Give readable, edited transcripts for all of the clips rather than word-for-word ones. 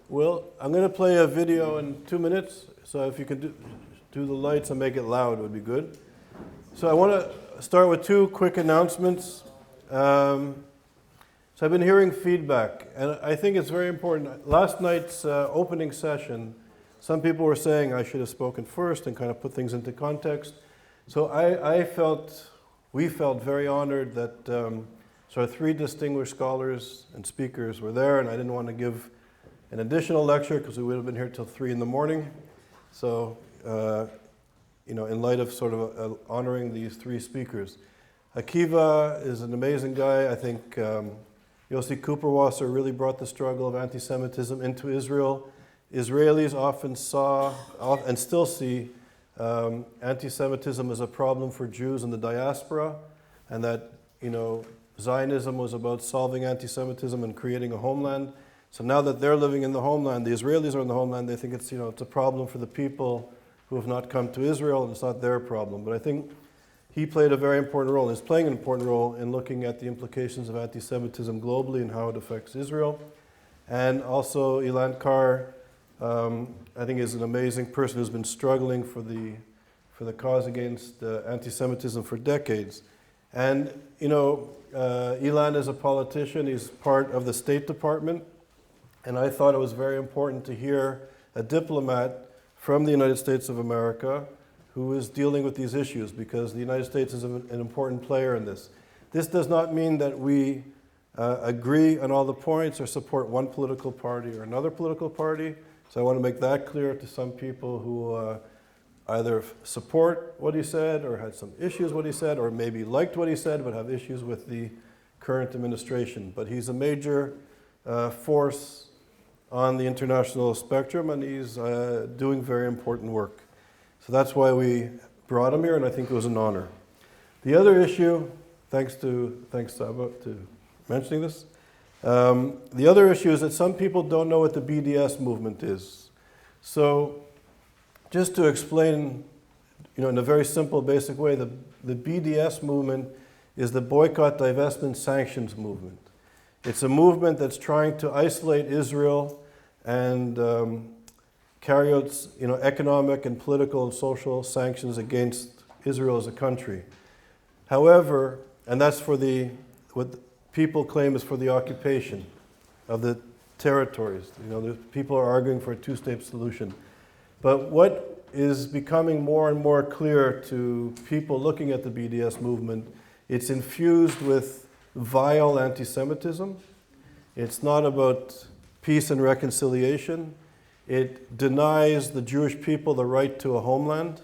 Well, I'm going to play a video in 2 minutes, so if you could do the lights and make it loud, it would be good. So I want to start with two quick announcements. So I've been hearing feedback, and I think it's very important. Last night's opening session, some people were saying I should have spoken first and kind of put things into context. So we felt very honored that sort of three distinguished scholars and speakers were there, and I didn't want to give an additional lecture because we would have been here till 3 in the morning. So, in light of sort of honoring these three speakers. Akiva is an amazing guy. I think Yossi Cooperwasser really brought the struggle of anti-Semitism into Israel. Israelis often saw and still see anti-Semitism as a problem for Jews in the diaspora, and that, Zionism was about solving anti-Semitism and creating a homeland. So now that they're living in the homeland, the Israelis are in the homeland, they think it's a problem for the people who have not come to Israel, and it's not their problem. But I think he played a very important role, and is playing an important role in looking at the implications of anti-Semitism globally and how it affects Israel. And also Ilan Carr, I think, is an amazing person who's been struggling for the cause against anti-Semitism for decades. And Ilan is a politician. He's part of the State Department. And I thought it was very important to hear a diplomat from the United States of America who is dealing with these issues, because the United States is an important player in this. This does not mean that we agree on all the points or support one political party or another political party. So I want to make that clear to some people who either support what he said or had some issues with what he said, or maybe liked what he said but have issues with the current administration. But he's a major force on the international spectrum, and he's doing very important work. So that's why we brought him here, and I think it was an honor. The other issue, thanks Saba to mentioning this, the other issue is that some people don't know what the BDS movement is. So just to explain, in a very simple, basic way, the BDS movement is the Boycott, Divestment, Sanctions movement. It's a movement that's trying to isolate Israel and carry out, economic and political and social sanctions against Israel as a country. However, and that's for what people claim is for the occupation of the territories. The people are arguing for a two-state solution. But what is becoming more and more clear to people looking at the BDS movement, it's infused with vile anti-Semitism. It's not about peace and reconciliation. It denies the Jewish people the right to a homeland.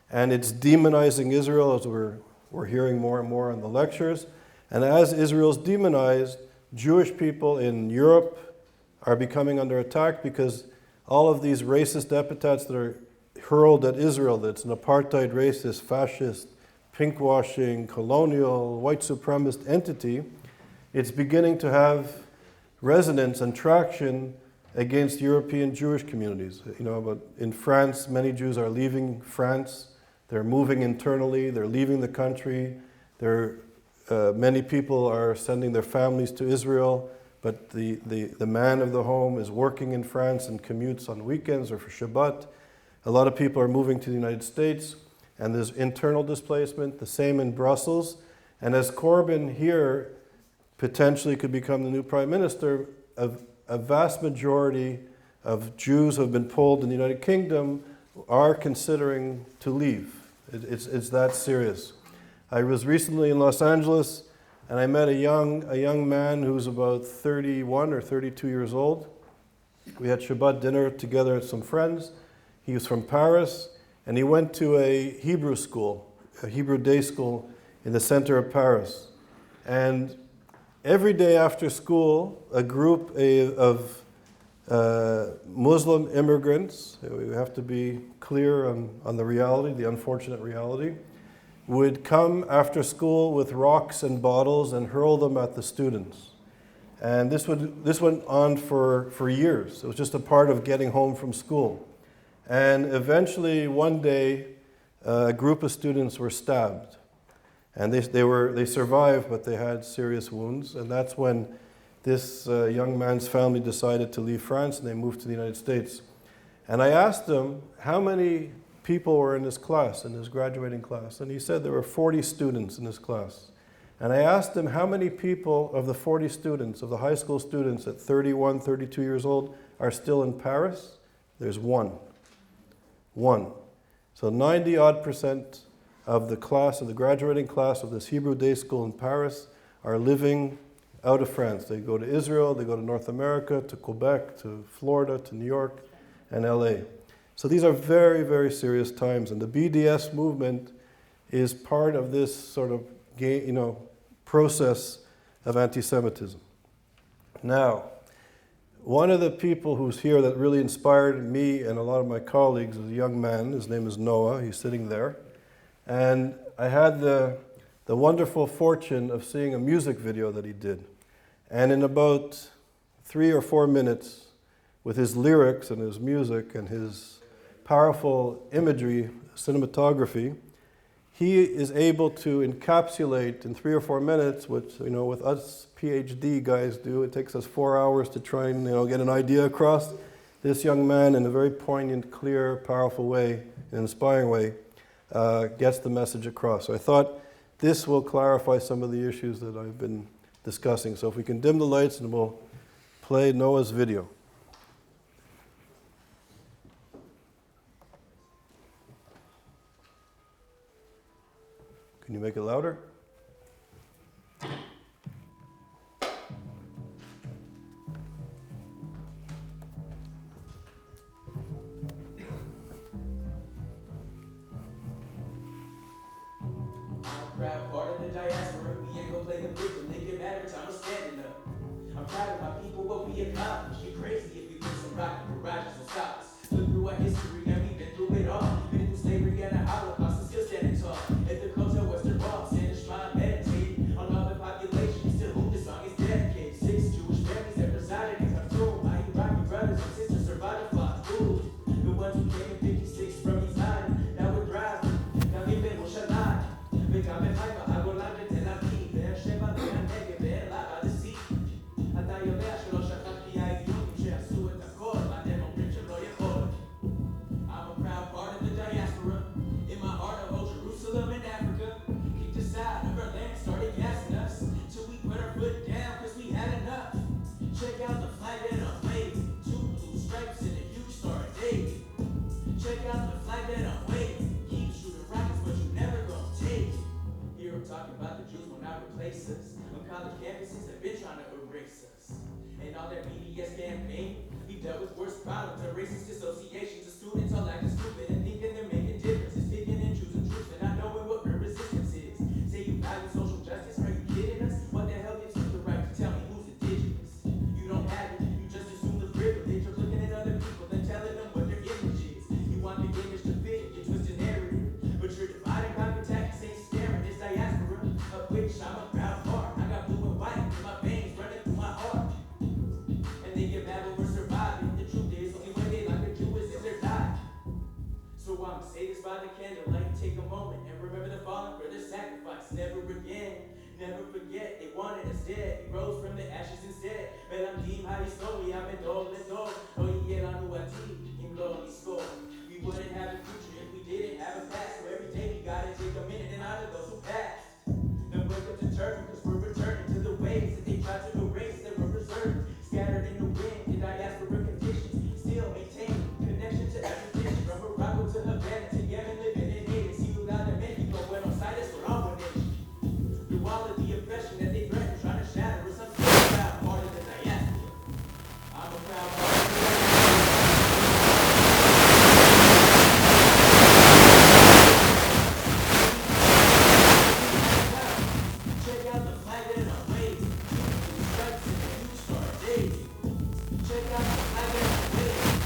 And it's demonizing Israel, as we're hearing more and more in the lectures. And as Israel's demonized, Jewish people in Europe are becoming under attack because all of these racist epithets that are hurled at Israel, that's an apartheid, racist, fascist, pinkwashing, colonial, white supremacist entity, it's beginning to have resonance and traction against European Jewish communities. But in France, many Jews are leaving France. They're moving internally. They're leaving the country. Many people are sending their families to Israel, but the man of the home is working in France and commutes on weekends or for Shabbat. A lot of people are moving to the United States, and there's internal displacement, the same in Brussels. And as Corbyn here potentially could become the new prime minister, a vast majority of Jews who have been polled in the United Kingdom are considering to leave. It's that serious. I was recently in Los Angeles, and I met a young man who's about 31 or 32 years old. We had Shabbat dinner together with some friends. He was from Paris, and he went to a Hebrew school, a Hebrew day school in the center of Paris. And every day after school, a group of Muslim immigrants, we have to be clear on the reality, the unfortunate reality, would come after school with rocks and bottles and hurl them at the students. And this went on for years. It was just a part of getting home from school. And eventually, one day, a group of students were stabbed. And they survived, but they had serious wounds. And that's when this young man's family decided to leave France and they moved to the United States. And I asked him how many people were in his class, in his graduating class, and he said there were 40 students in his class. And I asked him how many people of the 40 students, of the high school students at 31, 32 years old, are still in Paris. There's one. One. So 90-odd% of the class, of the graduating class of this Hebrew day school in Paris are living out of France. They go to Israel, they go to North America, to Quebec, to Florida, to New York, and LA. So these are very, very serious times, and the BDS movement is part of this sort of process of anti-Semitism. Now, one of the people who's here that really inspired me and a lot of my colleagues is a young man. His name is Noah. He's sitting there. And I had the wonderful fortune of seeing a music video that he did. And in about 3 or 4 minutes, with his lyrics and his music and his powerful imagery, cinematography, he is able to encapsulate in 3 or 4 minutes, which, with us PhD guys do, it takes us 4 hours to try and, get an idea across. This young man, in a very poignant, clear, powerful way, an inspiring way, gets the message across. So I thought this will clarify some of the issues that I've been discussing. So if we can dim the lights and we'll play Noah's video. Can you make it louder? Proud part of the diaspora, we ain't gon' play the victim. They get mad every time I'm standing up. I'm proud of my people, what we accomplished. Get crazy if we put some rocket garages will stop us. Look through our history and we've been through it all. Been through slavery and the Holocaust and still standing tall. At the coast of Western Wall, Sanish mind meditating on all the population. Still who this song is dedicated. 6 Jewish families that resided in Khartoum. My Iraqi brothers and sisters survived the flood. The ones who came in 56 from East Side. Now we're driving. Now we've been Moshalat. Becoming hyper, I go live in Tel Aviv. Be'er-Sheva, Be'er-Negev, Be'er-La, by the sea. אתה יודע שלא שכחתי האידיוטים שעשו את הכל, ואתם אומרים שלא יכול. I'm a proud part of the diaspora. In my heart I hold Jerusalem and Africa. Kicked aside of our land, started gassing us. Till we put our foot down, cause we had enough. Check out the flag that I'm waving. 2 blue stripes and a huge star of David. Check out the flag that I'm waving. Keep shooting rockets, but you never gonna take it. Here I'm talking about the Jews will not replace us. On college campuses have been trying to erase us. And all that BDS campaign, we dealt with worse problems and racist associations of students all acting stupid and thinking they're making differences, picking and choosing truth and not knowing what real resistance is. Say you value social justice, are you kidding us? What the hell gives you the right to tell me who's indigenous? You don't have it, you just assume the privilege of looking at other people and telling them what their image is. You want the image to fit your twisted narrative, but you're dividing by protecting, ain't staring. This diaspora, of which I'm a proud part. I got blue and white in my veins running through my heart. And they get mad when we're surviving. The truth is, only way they like a Jew is if they're dying. So I'ma say this by the candlelight. Take a moment and remember the fallen for their sacrifice. Never again, never forget. They wanted us dead. We rose from the ashes instead. מלמדים ההיסטוריה מדור לדור. לא יהיה לנו עתיד אם לא נזכור. We wouldn't have a future if we didn't have a past. So every day we gotta take a minute and honor those who passed. Then wake up to turn, cause we're returning to the ways that they tried to erase that were preserved. Scattered in the wind, in diaspora conditions. Still maintain connection to every dish. From Morocco to Havana to Yemen, living in Haiti. See you down in Mexico, Buenos Aires, we're all one nation. Through all of the oppression that they threaten, trying to shatter us. I'm so proud part of the diaspora. I'm a proud part of the Check out the flag that I'm waving. 2 blue stripes and a huge star of David. Check out the flag that I'm waving.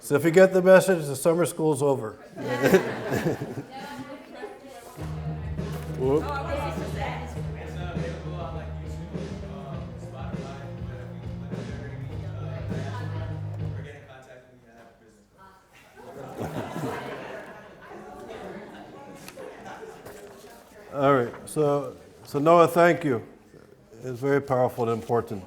So if you get the message, the summer school's over. Whoop. It's available on like YouTube, Spotify, but if you live there, diaspora, or get in contact with me, I have a business card. All right, so Noah, thank you. It's very powerful and important.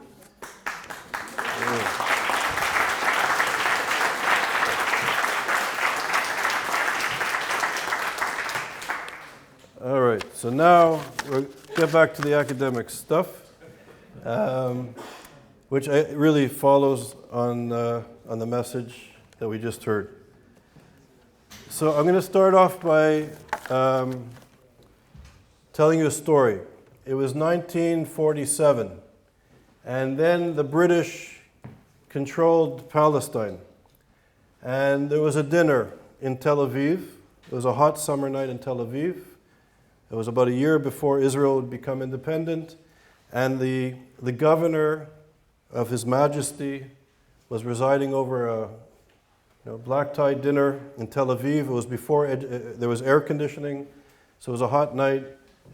All right, so now we'll get back to the academic stuff, which really follows on the message that we just heard. So I'm going to start off by telling you a story. It was 1947, and then the British controlled Palestine. And there was a dinner in Tel Aviv. It was a hot summer night in Tel Aviv. It was about a year before Israel would become independent, and the governor of His Majesty was residing over a black-tie dinner in Tel Aviv. It was before there was air conditioning, so it was a hot night.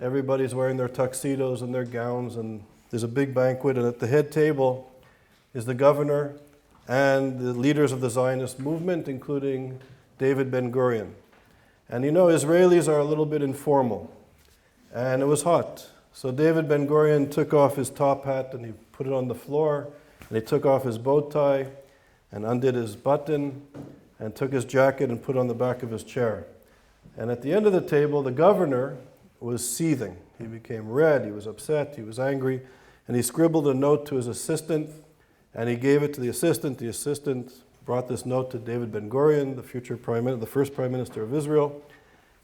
Everybody's wearing their tuxedos and their gowns, and there's a big banquet, and at the head table is the governor and the leaders of the Zionist movement, including David Ben-Gurion. And Israelis are a little bit informal, and it was hot. So David Ben-Gurion took off his top hat and he put it on the floor, and he took off his bow tie and undid his button and took his jacket and put it on the back of his chair. And at the end of the table, the governor was seething. He became red, he was upset, he was angry, and he scribbled a note to his assistant, and he gave it to the assistant. The assistant brought this note to David Ben-Gurion, the first prime minister of Israel,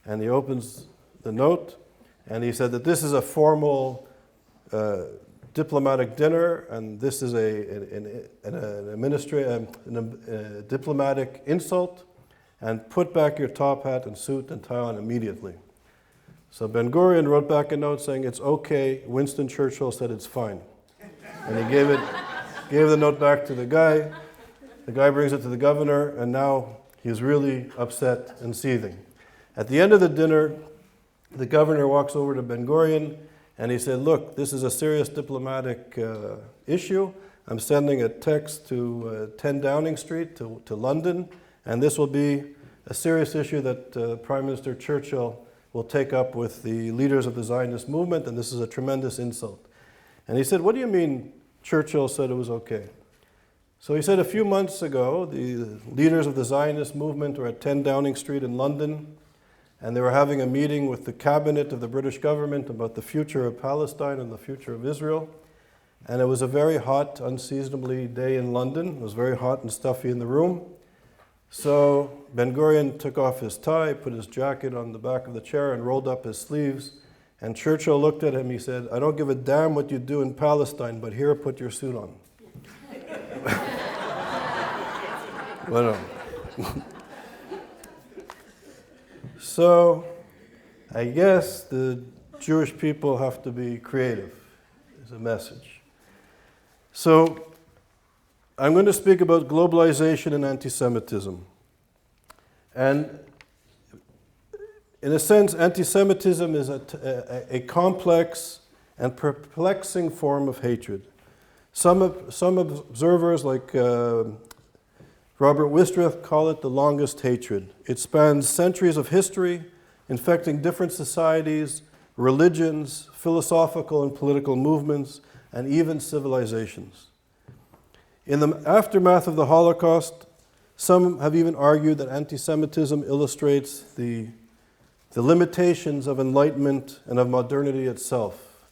and he opens the note, and he said that this is a formal diplomatic dinner, and this is a diplomatic insult, and put back your top hat and suit and tie on immediately. So Ben-Gurion wrote back a note saying, it's okay. Winston Churchill said it's fine. And he gave the note back to the guy. The guy brings it to the governor, and now he's really upset and seething. At the end of the dinner, the governor walks over to Ben-Gurion, and he said, look, this is a serious diplomatic issue. I'm sending a text to 10 Downing Street to London, and this will be a serious issue that Prime Minister Churchill will take up with the leaders of the Zionist movement, and this is a tremendous insult. And he said, what do you mean Churchill said it was okay? So he said a few months ago, the leaders of the Zionist movement were at 10 Downing Street in London, and they were having a meeting with the cabinet of the British government about the future of Palestine and the future of Israel. And it was a very hot, unseasonably day in London. It was very hot and stuffy in the room. So Ben-Gurion took off his tie, put his jacket on the back of the chair, and rolled up his sleeves. And Churchill looked at him. He said, I don't give a damn what you do in Palestine, but here, put your suit on. Well, so I guess the Jewish people have to be creative, is a message. So I'm going to speak about globalization and anti-Semitism. And in a sense, anti-Semitism is a complex and perplexing form of hatred. Some observers, like Robert Wistreth, call it the longest hatred. It spans centuries of history, infecting different societies, religions, philosophical and political movements, and even civilizations. In the aftermath of the Holocaust, some have even argued that anti-Semitism illustrates the limitations of Enlightenment and of modernity itself.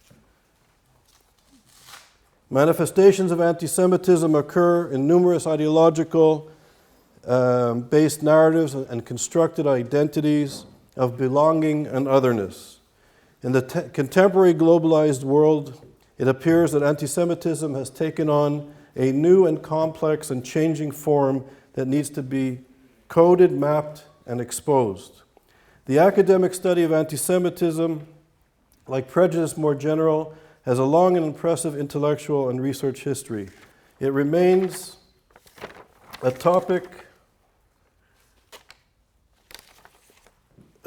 Manifestations of anti-Semitism occur in numerous ideological based narratives and constructed identities of belonging and otherness. In the contemporary globalized world, it appears that anti-Semitism has taken on a new and complex and changing form that needs to be coded, mapped, and exposed. The academic study of anti-Semitism, like prejudice more general, has a long and impressive intellectual and research history. It remains a topic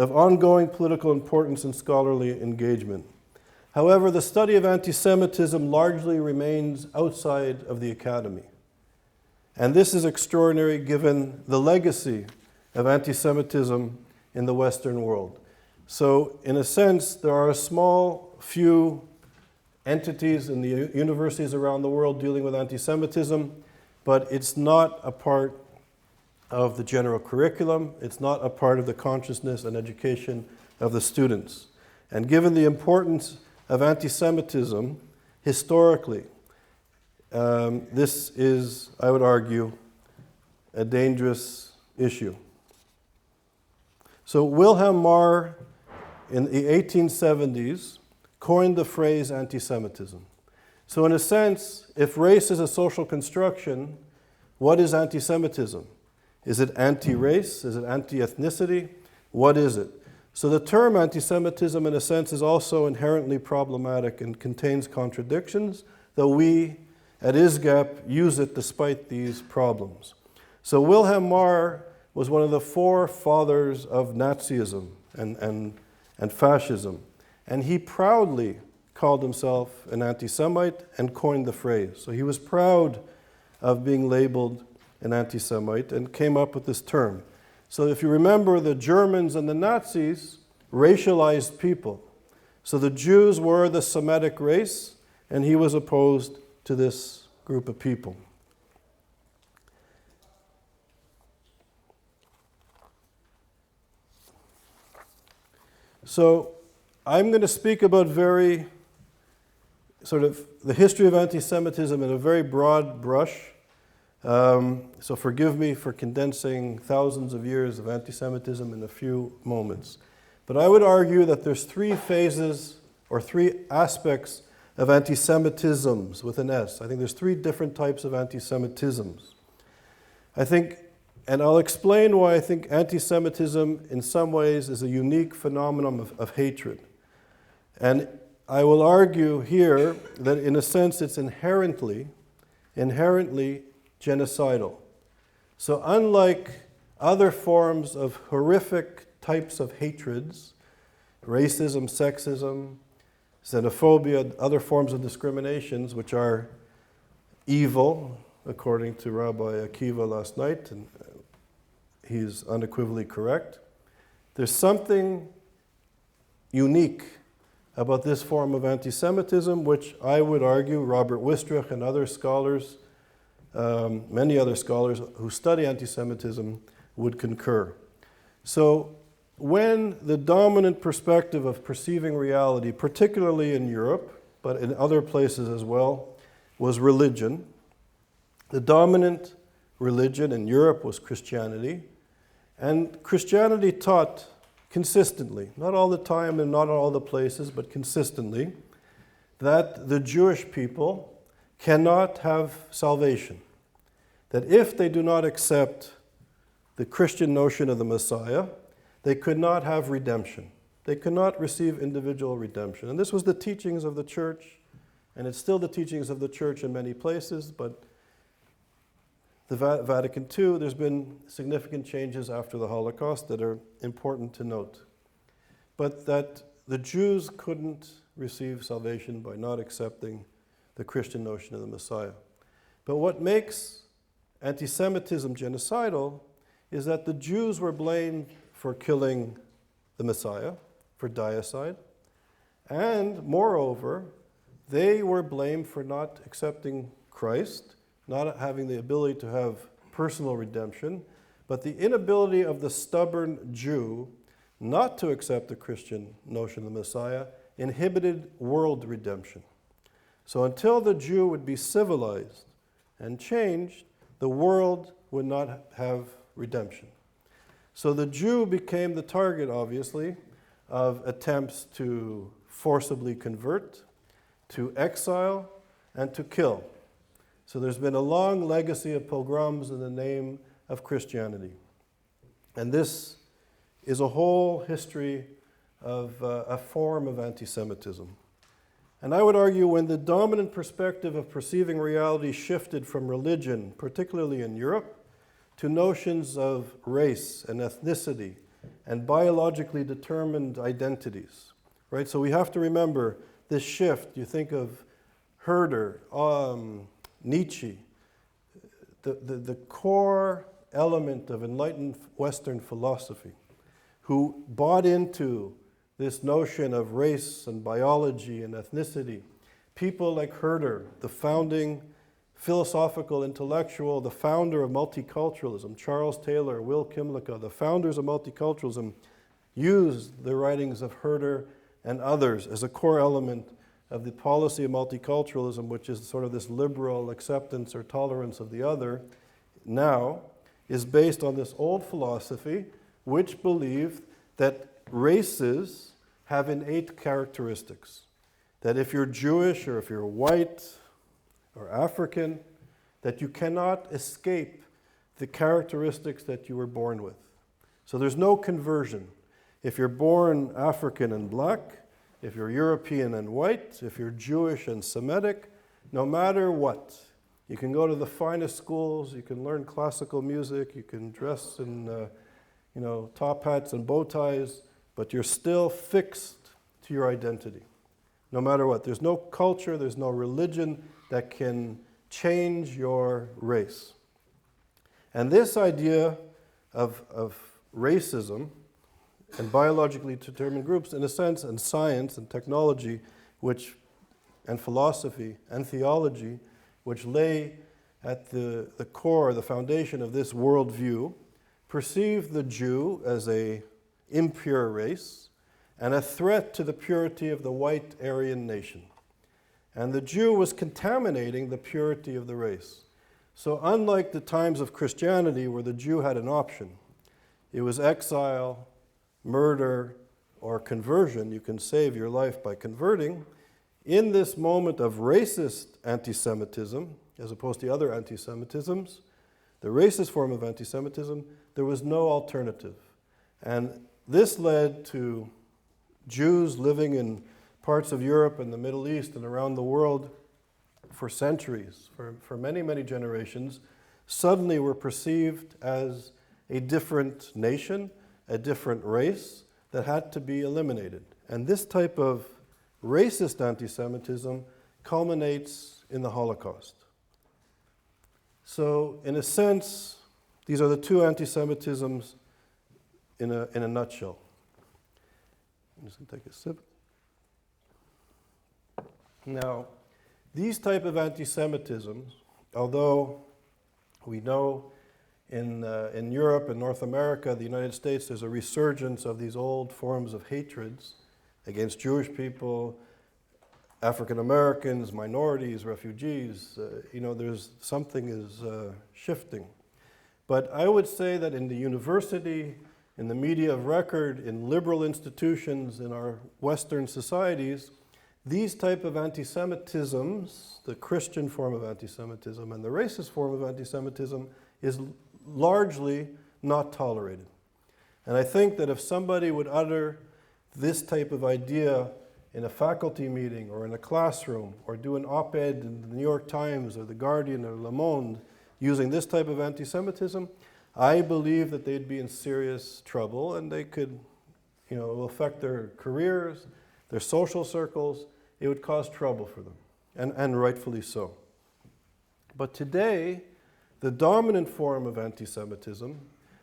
of ongoing political importance and scholarly engagement. However, the study of anti-Semitism largely remains outside of the academy. And this is extraordinary given the legacy of anti-Semitism in the Western world. So, in a sense, there are a small few entities in the universities around the world dealing with anti-Semitism, but it's not a part of the general curriculum. It's not a part of the consciousness and education of the students. And given the importance of anti-Semitism historically, this is, I would argue, a dangerous issue. So Wilhelm Marr, in the 1870s, coined the phrase anti-Semitism. So in a sense, if race is a social construction, what is anti-Semitism? Is it anti-race? Is it anti-ethnicity? What is it? So the term anti-Semitism, in a sense, is also inherently problematic and contains contradictions, though we at ISGAP use it despite these problems. So Wilhelm Marr was one of the four fathers of Nazism and fascism, and he proudly called himself an anti-Semite and coined the phrase. So he was proud of being labeled an anti-Semite and came up with this term. So if you remember, the Germans and the Nazis racialized people. So the Jews were the Semitic race, and he was opposed to this group of people. So I'm going to speak about the history of anti-Semitism in a very broad brush. So forgive me for condensing thousands of years of anti-Semitism in a few moments. But I would argue that there's three phases or three aspects of anti-Semitisms with an S. I think there's three different types of anti-Semitisms. I think, and I'll explain why I think anti-Semitism in some ways is a unique phenomenon of hatred. And I will argue here that in a sense it's inherently genocidal. So unlike other forms of horrific types of hatreds, racism, sexism, xenophobia, other forms of discriminations which are evil, according to Rabbi Akiva last night, and he's unequivocally correct, there's something unique about this form of anti-Semitism, which I would argue Robert Wistrich and other scholars, many other scholars who study anti-Semitism would concur. So when the dominant perspective of perceiving reality, particularly in Europe, but in other places as well, was religion, the dominant religion in Europe was Christianity, and Christianity taught consistently, not all the time and not all the places, but consistently, that the Jewish people cannot have salvation. That if they do not accept the Christian notion of the Messiah, they could not have redemption. They could not receive individual redemption. And this was the teachings of the church, and it's still the teachings of the church in many places, but the Vatican II, there's been significant changes after the Holocaust that are important to note. But that the Jews couldn't receive salvation by not accepting the Christian notion of the Messiah. But what makes anti-Semitism genocidal is that the Jews were blamed for killing the Messiah, for deicide, and moreover, they were blamed for not accepting Christ, not having the ability to have personal redemption, but the inability of the stubborn Jew not to accept the Christian notion of the Messiah inhibited world redemption. So until the Jew would be civilized and changed, the world would not have redemption. So the Jew became the target, obviously, of attempts to forcibly convert, to exile, and to kill. So there's been a long legacy of pogroms in the name of Christianity. And this is a whole history of a form of anti-Semitism. And I would argue when the dominant perspective of perceiving reality shifted from religion, particularly in Europe, to notions of race and ethnicity and biologically determined identities, right? So we have to remember this shift. You think of Herder, Nietzsche, the core element of enlightened Western philosophy, who bought into this notion of race and biology and ethnicity. People like Herder, the founding philosophical intellectual, the founder of multiculturalism, Charles Taylor, Will Kimlicka, the founders of multiculturalism, used the writings of Herder and others as a core element of the policy of multiculturalism, which is sort of this liberal acceptance or tolerance of the other, now is based on this old philosophy which believed that races have innate characteristics. That if you're Jewish or if you're white or African, that you cannot escape the characteristics that you were born with. So there's no conversion. If you're born African and black, if you're European and white, if you're Jewish and Semitic, no matter what, you can go to the finest schools, you can learn classical music, you can dress in top hats and bow ties, but you're still fixed to your identity, no matter what. There's no culture, there's no religion that can change your race. And this idea of racism and biologically determined groups, in a sense, and science and technology, and philosophy and theology, which lay at the core, the foundation of this worldview, perceived the Jew as an impure race and a threat to the purity of the white Aryan nation. And the Jew was contaminating the purity of the race. So unlike the times of Christianity where the Jew had an option, it was exile, murder, or conversion. You can save your life by converting. In this moment of racist anti-Semitism, as opposed to the other anti-Semitisms, the racist form of anti-Semitism, there was no alternative. And this led to Jews living in parts of Europe and the Middle East and around the world for centuries, for many, many generations, suddenly were perceived as a different nation, a different race that had to be eliminated. And this type of racist anti-Semitism culminates in the Holocaust. So, in a sense, these are the two anti-Semitisms in a nutshell. I'm just going to take a sip. Now, these type of anti-Semitisms, although we know in Europe and North America, the United States, there's a resurgence of these old forms of hatreds against Jewish people, African Americans, minorities, refugees. There's something is shifting. But I would say that in the university, in the media of record, in liberal institutions, in our Western societies, these type of anti-Semitisms, the Christian form of anti-Semitism and the racist form of anti-Semitism, is largely not tolerated. And I think that if somebody would utter this type of idea in a faculty meeting or in a classroom or do an op-ed in the New York Times or the Guardian or Le Monde using this type of anti-Semitism, I believe that they'd be in serious trouble and they could, it will affect their careers, their social circles. It would cause trouble for them, and rightfully so. But today, the dominant form of anti-Semitism,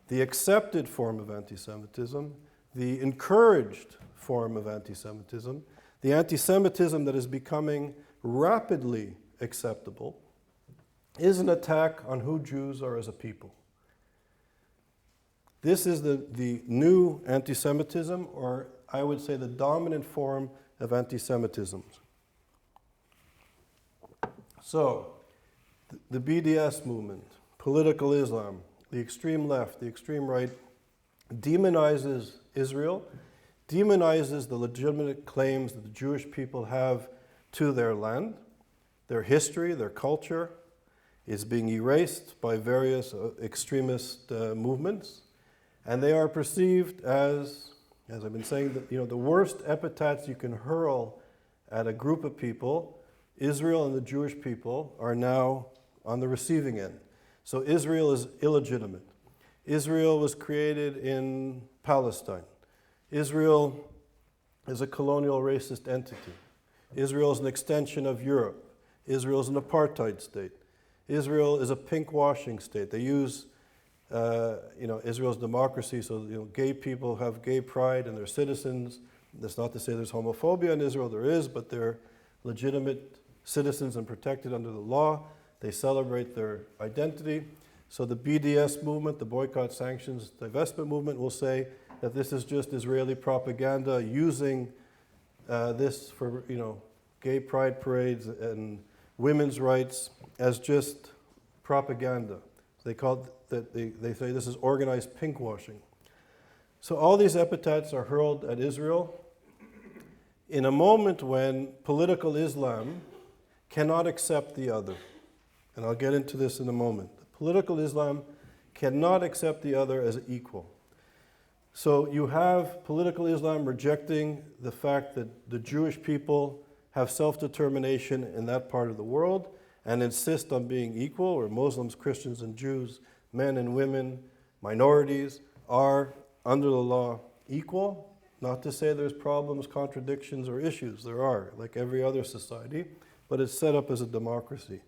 the accepted form of anti-Semitism, the encouraged form of anti-Semitism, the anti-Semitism that is becoming rapidly acceptable, is an attack on who Jews are as a people. This is the new anti-Semitism, or I would say the dominant form of anti-Semitism. So, the BDS movement, political Islam, the extreme left, the extreme right, demonizes Israel, demonizes the legitimate claims that the Jewish people have to their land. Their history, their culture is being erased by various extremist movements, and they are perceived as I've been saying, that the worst epithets you can hurl at a group of people, Israel and the Jewish people, are now on the receiving end. So Israel is illegitimate. Israel was created in Palestine. Israel is a colonial racist entity. Israel is an extension of Europe. Israel is an apartheid state. Israel is a pink-washing state. They use, Israel's democracy, so gay people have gay pride and they're citizens. That's not to say there's homophobia in Israel. There is, but they're legitimate citizens and protected under the law. They celebrate their identity. So the BDS movement, the Boycott, Sanctions, Divestment movement, will say that this is just Israeli propaganda using this for, gay pride parades and women's rights as just propaganda. They say this is organized pinkwashing. So all these epithets are hurled at Israel in a moment when political Islam cannot accept the other. And I'll get into this in a moment. Political Islam cannot accept the other as equal. So you have political Islam rejecting the fact that the Jewish people have self-determination in that part of the world and insist on being equal, where Muslims, Christians, and Jews, men and women, minorities, are under the law equal. Not to say there's problems, contradictions, or issues. There are, like every other society, but it's set up as a democracy.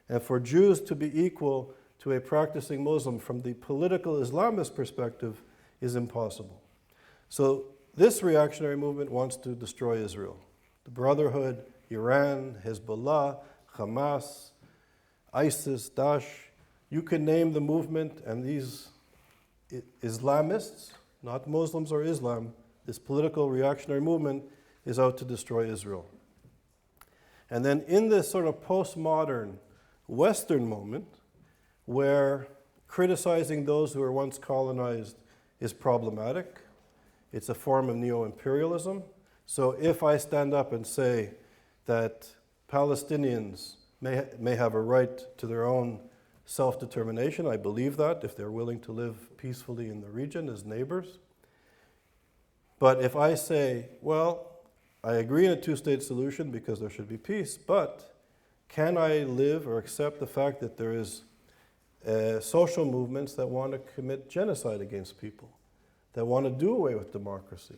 And for Jews to be equal to a practicing Muslim from the political Islamist perspective is impossible. So this reactionary movement wants to destroy Israel. The Brotherhood, Iran, Hezbollah, Hamas, ISIS, Daesh, you can name the movement, and these Islamists, not Muslims or Islam, this political reactionary movement is out to destroy Israel. And then in this sort of postmodern Western moment, where criticizing those who were once colonized is problematic, it's a form of neo-imperialism. So if I stand up and say that Palestinians may have a right to their own self-determination, I believe that, if they're willing to live peacefully in the region as neighbors. But if I say, well, I agree in a two-state solution because there should be peace, but can I live or accept the fact that there is social movements that want to commit genocide against people, that want to do away with democracy,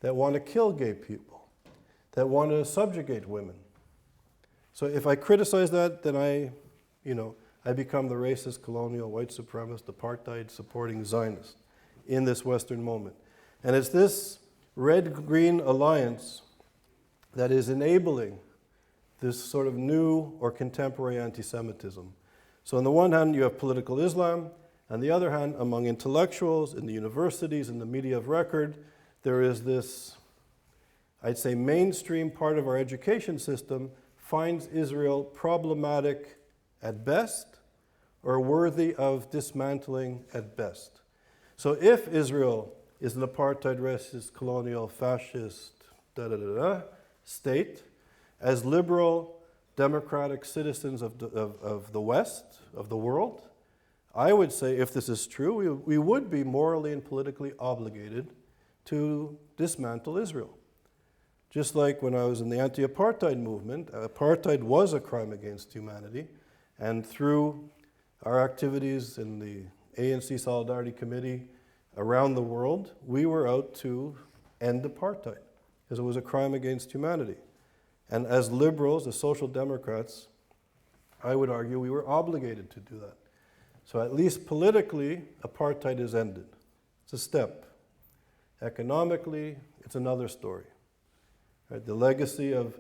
that want to kill gay people, that want to subjugate women? So if I criticize that, then I become the racist, colonial, white supremacist, apartheid supporting Zionist in this Western moment. And it's this red-green alliance that is enabling this sort of new or contemporary anti-Semitism. So on the one hand, you have political Islam. On the other hand, among intellectuals, in the universities, in the media of record, there is this, I'd say, mainstream part of our education system finds Israel problematic at best or worthy of dismantling at best. So if Israel is an apartheid, racist, colonial, fascist, state, as liberal, democratic citizens of the West, of the world, I would say, if this is true, we would be morally and politically obligated to dismantle Israel. Just like when I was in the anti-apartheid movement, apartheid was a crime against humanity, and through our activities in the ANC Solidarity Committee around the world, we were out to end apartheid, because it was a crime against humanity. And as liberals, as social democrats, I would argue we were obligated to do that. So at least politically, apartheid is ended. It's a step. Economically, it's another story. Right? The legacy of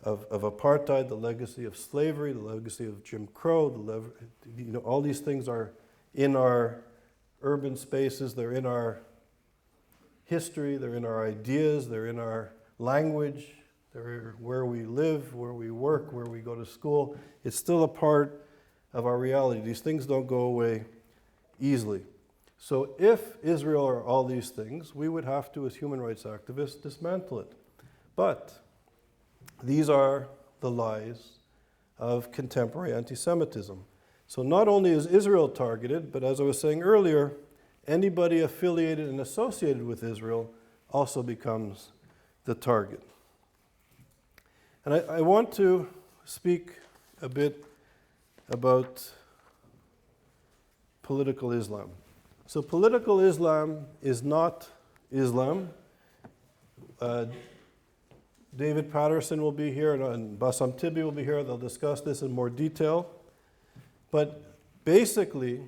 apartheid, the legacy of slavery, the legacy of Jim Crow, all these things are in our urban spaces, they're in our history, they're in our ideas, they're in our language, they're where we live, where we work, where we go to school. It's still a part of our reality. These things don't go away easily. So if Israel are all these things, we would have to, as human rights activists, dismantle it. But these are the lies of contemporary anti-Semitism. So not only is Israel targeted, but as I was saying earlier, anybody affiliated and associated with Israel also becomes the target. And I want to speak a bit about political Islam. So political Islam is not Islam. David Patterson will be here and Bassam Tibi will be here. They'll discuss this in more detail. But basically,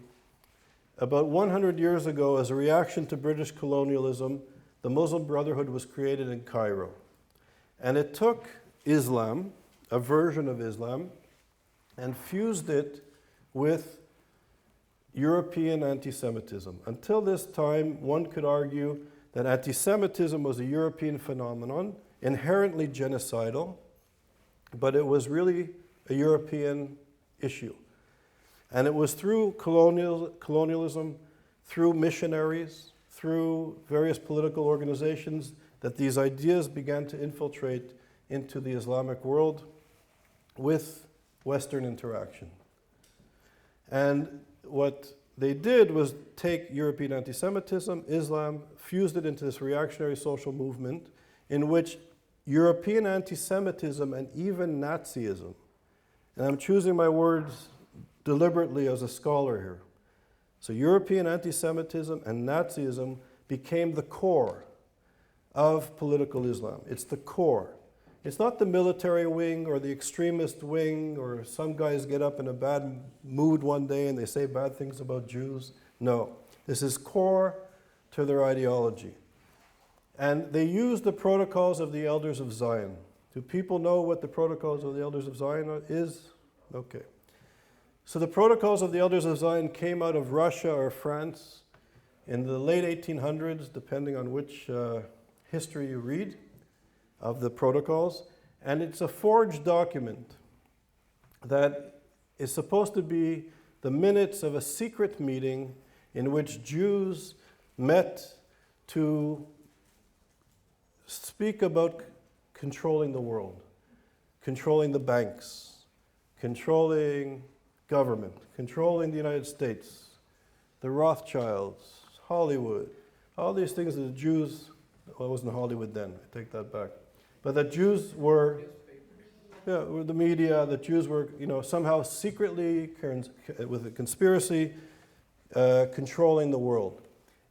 about 100 years ago, as a reaction to British colonialism, the Muslim Brotherhood was created in Cairo. And it took Islam, a version of Islam, and fused it with European anti-Semitism. Until this time, one could argue that anti-Semitism was a European phenomenon, inherently genocidal, but it was really a European issue. And it was through colonialism, through missionaries, through various political organizations that these ideas began to infiltrate into the Islamic world with Western interaction. And what they did was take European anti-Semitism, Islam, fused it into this reactionary social movement in which European anti-Semitism and even Nazism, and I'm choosing my words deliberately as a scholar here. So European anti-Semitism and Nazism became the core of political Islam. It's the core. It's not the military wing or the extremist wing or some guys get up in a bad mood one day and they say bad things about Jews. No, this is core to their ideology. And they use the protocols of the Elders of Zion. Do people know what the protocols of the Elders of Zion is? Okay. So the protocols of the Elders of Zion came out of Russia or France in the late 1800s, depending on which history you read of the protocols. And it's a forged document that is supposed to be the minutes of a secret meeting in which Jews met to speak about controlling the world, controlling the banks, controlling government, controlling the United States, the Rothschilds, Hollywood, all these things that the Jews, well, it wasn't Hollywood then, I take that back, but that Jews were, were the media, that Jews were, somehow secretly, with a conspiracy, controlling the world.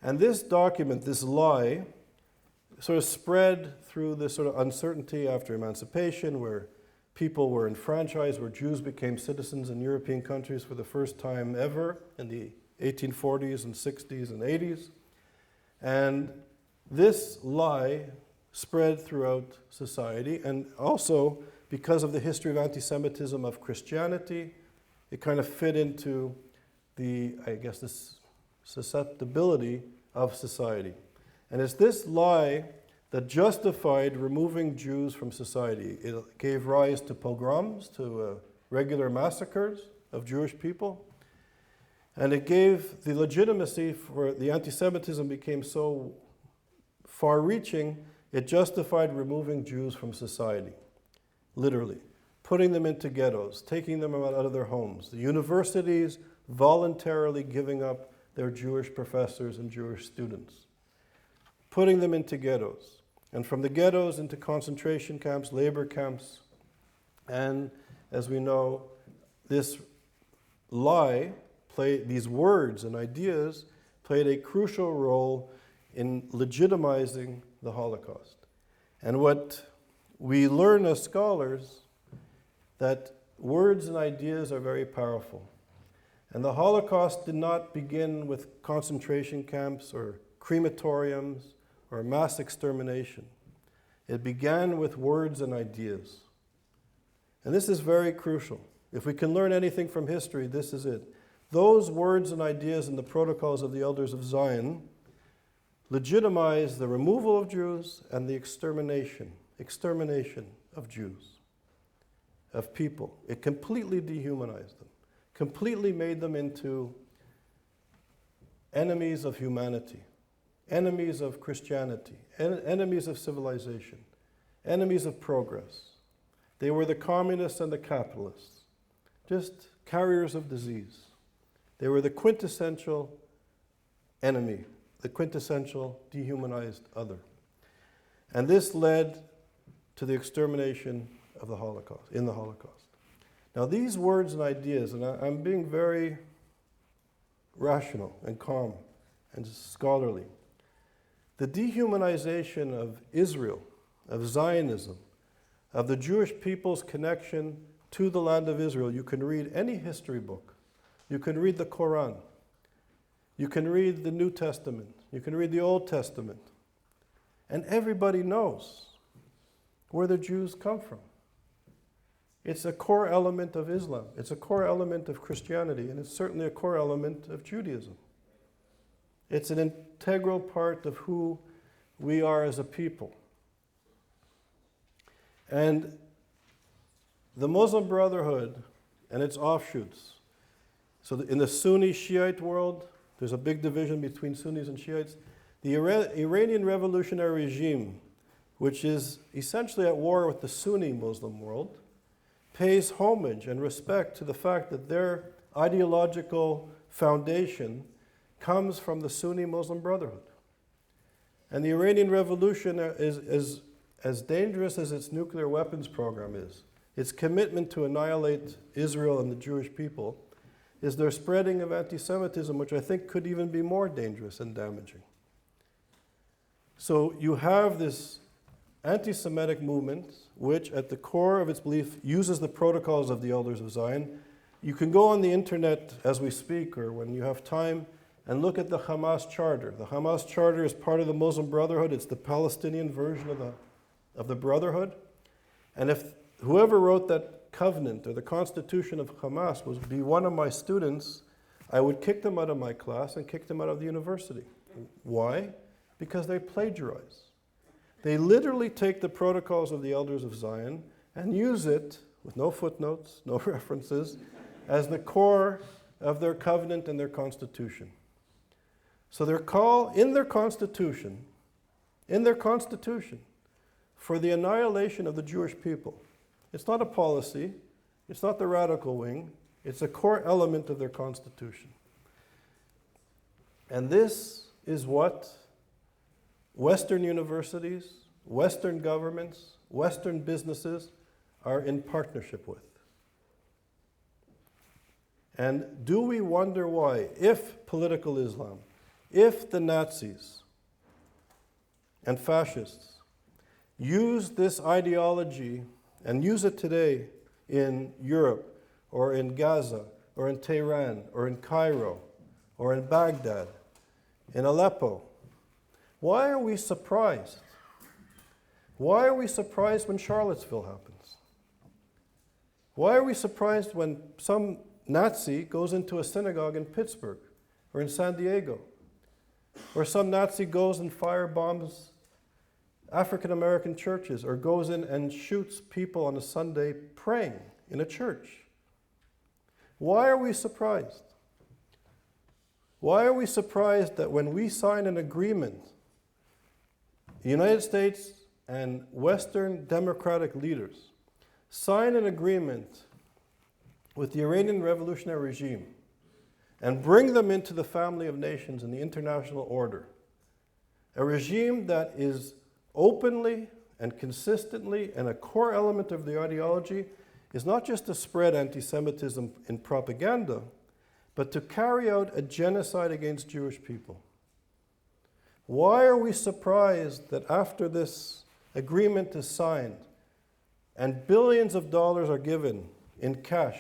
And this document, this lie, sort of spread through this sort of uncertainty after emancipation, where people were enfranchised, where Jews became citizens in European countries for the first time ever in the 1840s and 60s and 80s. And this lie spread throughout society, and also because of the history of anti-Semitism of Christianity, it kind of fit into the, this susceptibility of society. And it's this lie that justified removing Jews from society. It gave rise to pogroms, to regular massacres of Jewish people. And it gave the legitimacy for the anti-Semitism became so far-reaching, it justified removing Jews from society, literally, putting them into ghettos, taking them out of their homes. The universities voluntarily giving up their Jewish professors and Jewish students, putting them into ghettos, and from the ghettos into concentration camps, labor camps. And as we know, this lie, these words and ideas played a crucial role in legitimizing the Holocaust. And what we learn as scholars, that words and ideas are very powerful. And the Holocaust did not begin with concentration camps or crematoriums or mass extermination. It began with words and ideas. And this is very crucial. If we can learn anything from history, this is it. Those words and ideas in the protocols of the Elders of Zion legitimize the removal of Jews and the extermination of Jews, of people. It completely dehumanized them, completely made them into enemies of humanity, enemies of Christianity, enemies of civilization, enemies of progress. They were the communists and the capitalists, just carriers of disease. They were the quintessential enemy, the quintessential dehumanized other. And this led to the extermination of the Holocaust, in the Holocaust. Now these words and ideas, and I'm being very rational and calm and scholarly. The dehumanization of Israel, of Zionism, of the Jewish people's connection to the land of Israel. You can read any history book. You can read the Quran. You can read the New Testament. You can read the Old Testament. And everybody knows where the Jews come from. It's a core element of Islam. It's a core element of Christianity, and it's certainly a core element of Judaism. It's an integral part of who we are as a people. And the Muslim Brotherhood and its offshoots. So in the Sunni Shiite world, there's a big division between Sunnis and Shiites. The Iranian revolutionary regime, which is essentially at war with the Sunni Muslim world, pays homage and respect to the fact that their ideological foundation comes from the Sunni Muslim Brotherhood. And the Iranian Revolution is as dangerous as its nuclear weapons program is. Its commitment to annihilate Israel and the Jewish people is their spreading of anti-Semitism, which I think could even be more dangerous and damaging. So you have this anti-Semitic movement, which at the core of its belief uses the protocols of the Elders of Zion. You can go on the internet as we speak or when you have time and look at the Hamas Charter. The Hamas Charter is part of the Muslim Brotherhood. It's the Palestinian version of the Brotherhood. And if whoever wrote that covenant or the constitution of Hamas would be one of my students, I would kick them out of my class and kick them out of the university. Why? Because they plagiarize. They literally take the protocols of the Elders of Zion and use it, with no footnotes, no references, as the core of their covenant and their constitution. So their call in their constitution, for the annihilation of the Jewish people. It's not a policy, it's not the radical wing, it's a core element of their constitution. And this is what Western universities, Western governments, Western businesses are in partnership with. And do we wonder why, if political Islam, if the Nazis and fascists use this ideology and use it today in Europe or in Gaza or in Tehran or in Cairo or in Baghdad, in Aleppo, why are we surprised? Why are we surprised when Charlottesville happens? Why are we surprised when some Nazi goes into a synagogue in Pittsburgh or in San Diego? Or some Nazi goes and firebombs African American churches or goes in and shoots people on a Sunday praying in a church? Why are we surprised? Why are we surprised that when we sign an agreement, the United States and Western democratic leaders sign an agreement with the Iranian revolutionary regime and bring them into the family of nations in the international order, a regime that is openly and consistently, and a core element of the ideology, is not just to spread anti-Semitism in propaganda, but to carry out a genocide against Jewish people. Why are we surprised that after this agreement is signed and billions of dollars are given in cash,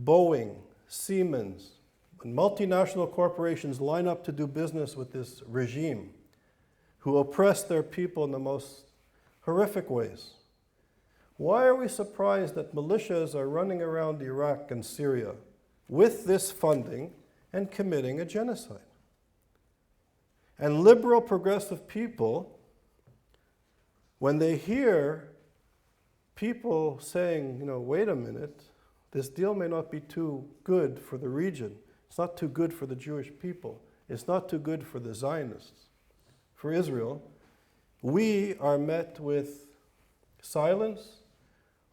Boeing, Siemens, and multinational corporations line up to do business with this regime who oppress their people in the most horrific ways? Why are we surprised that militias are running around Iraq and Syria with this funding and committing a genocide? And liberal progressive people, when they hear people saying, wait a minute, this deal may not be too good for the region. It's not too good for the Jewish people. It's not too good for the Zionists, for Israel. We are met with silence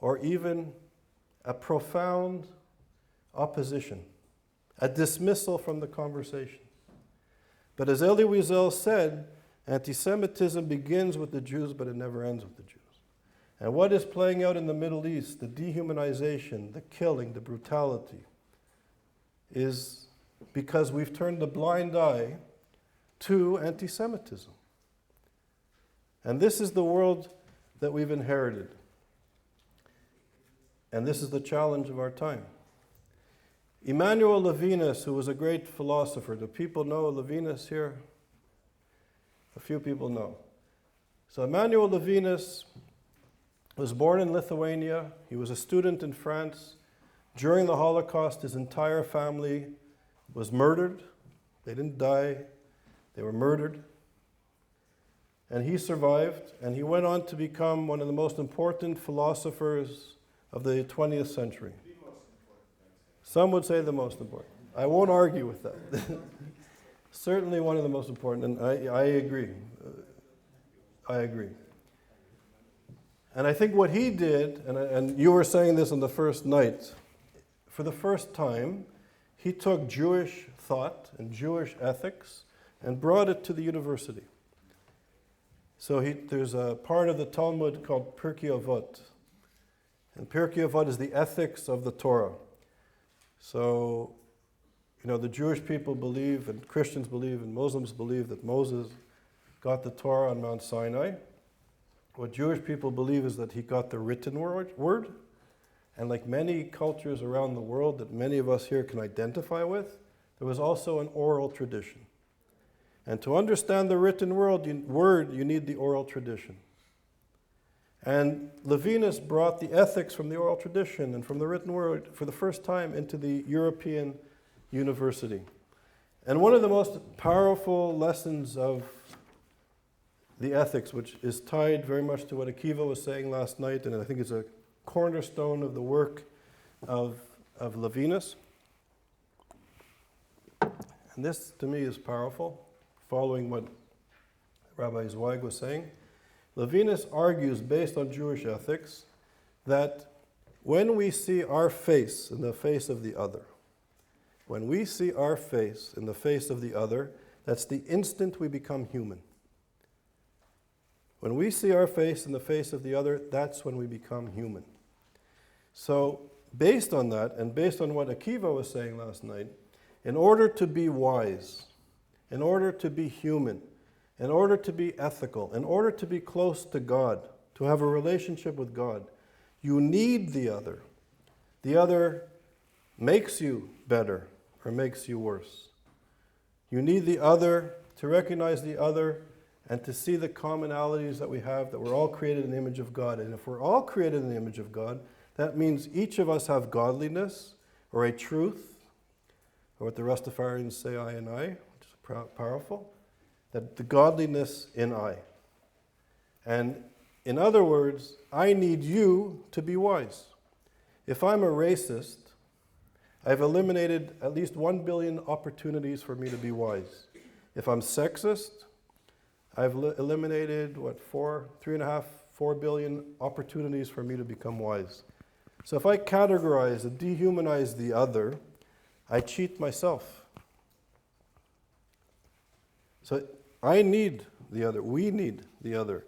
or even a profound opposition, a dismissal from the conversation. But as Elie Wiesel said, anti-Semitism begins with the Jews, but it never ends with the Jews. And what is playing out in the Middle East, the dehumanization, the killing, the brutality, is because we've turned a blind eye to anti-Semitism. And this is the world that we've inherited. And this is the challenge of our time. Emmanuel Levinas, who was a great philosopher, do people know Levinas here? A few people know. So Emmanuel Levinas was born in Lithuania. He was a student in France. During the Holocaust, his entire family was murdered. They didn't die, they were murdered. And he survived, and he went on to become one of the most important philosophers of the 20th century. Some would say the most important. I won't argue with that. Certainly one of the most important, and I agree. I agree. And I think what he did, and you were saying this on the first night, for the first time, he took Jewish thought and Jewish ethics and brought it to the university. So there's a part of the Talmud called Pirkei Avot. And Pirkei Avot is the ethics of the Torah. So, the Jewish people believe, and Christians believe, and Muslims believe that Moses got the Torah on Mount Sinai. What Jewish people believe is that he got the written word. And like many cultures around the world that many of us here can identify with, there was also an oral tradition. And to understand the written word, you need the oral tradition. And Levinas brought the ethics from the oral tradition and from the written word for the first time into the European university. And one of the most powerful lessons of the ethics, which is tied very much to what Akiva was saying last night, and I think it's a cornerstone of the work of Levinas. And this, to me, is powerful, following what Rabbi Zweig was saying. Levinas argues, based on Jewish ethics, that when we see our face in the face of the other, when we see our face in the face of the other, that's the instant we become human. When we see our face in the face of the other, that's when we become human. So, based on that, and based on what Akiva was saying last night, in order to be wise, in order to be human, in order to be ethical, in order to be close to God, to have a relationship with God, you need the other. The other makes you better or makes you worse. You need the other to recognize the other and to see the commonalities that we have, that we're all created in the image of God. And if we're all created in the image of God, that means each of us have godliness or a truth, or what the Rastafarians say, I and I, which is powerful, that the godliness in I. And in other words, I need you to be wise. If I'm a racist, I've eliminated at least 1 billion opportunities for me to be wise. If I'm sexist, I've eliminated, 3.5, 4 billion opportunities for me to become wise. So if I categorize and dehumanize the other, I cheat myself. So I need the other. We need the other.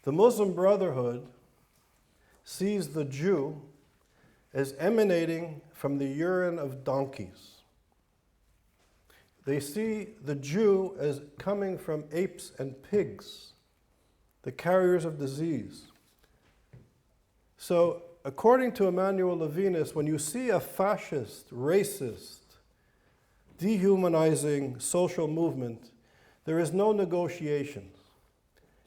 The Muslim Brotherhood sees the Jew as emanating from the urine of donkeys. They see the Jew as coming from apes and pigs, the carriers of disease. So, according to Emmanuel Levinas, when you see a fascist, racist, dehumanizing social movement, there is no negotiations.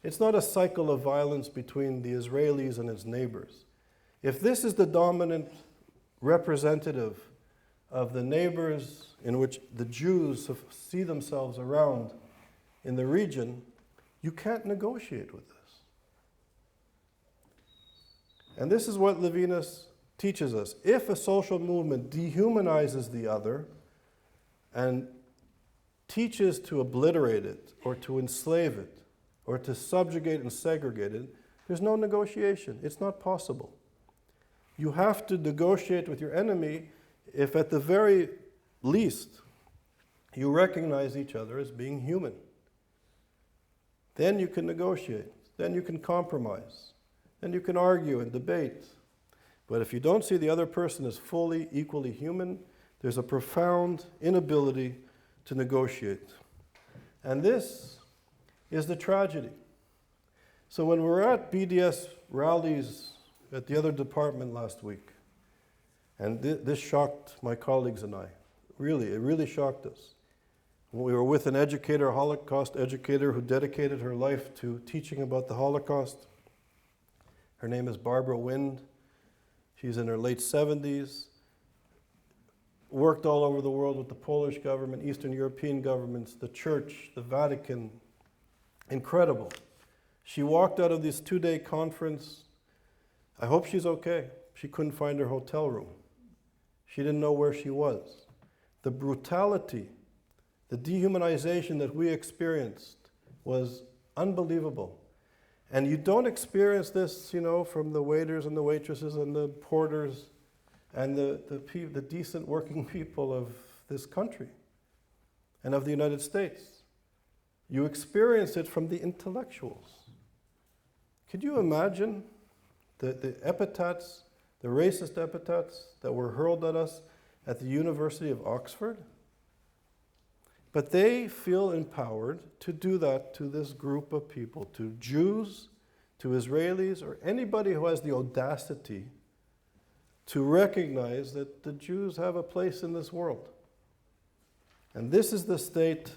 It's not a cycle of violence between the Israelis and its neighbors. If this is the dominant representative of the neighbors in which the Jews see themselves around in the region, you can't negotiate with this. And this is what Levinas teaches us. If a social movement dehumanizes the other and teaches to obliterate it or to enslave it or to subjugate and segregate it, there's no negotiation. It's not possible. You have to negotiate with your enemy if at the very least you recognize each other as being human. Then you can negotiate. Then you can compromise. Then you can argue and debate. But if you don't see the other person as fully, equally human, there's a profound inability to negotiate. And this is the tragedy. So when we were at BDS rallies at the other department last week, and this shocked my colleagues and I. Really, it really shocked us. We were with an educator, a Holocaust educator, who dedicated her life to teaching about the Holocaust. Her name is Barbara Wind. She's in her late 70s, worked all over the world with the Polish government, Eastern European governments, the Church, the Vatican. Incredible. She walked out of this 2-day conference. I hope she's okay. She couldn't find her hotel room. She didn't know where she was. The brutality, the dehumanization that we experienced was unbelievable. And you don't experience this, from the waiters and the waitresses and the porters and the decent working people of this country and of the United States. You experience it from the intellectuals. Could you imagine the epithets, the racist epithets that were hurled at us at the University of Oxford? But they feel empowered to do that to this group of people, to Jews, to Israelis, or anybody who has the audacity to recognize that the Jews have a place in this world. And this is the state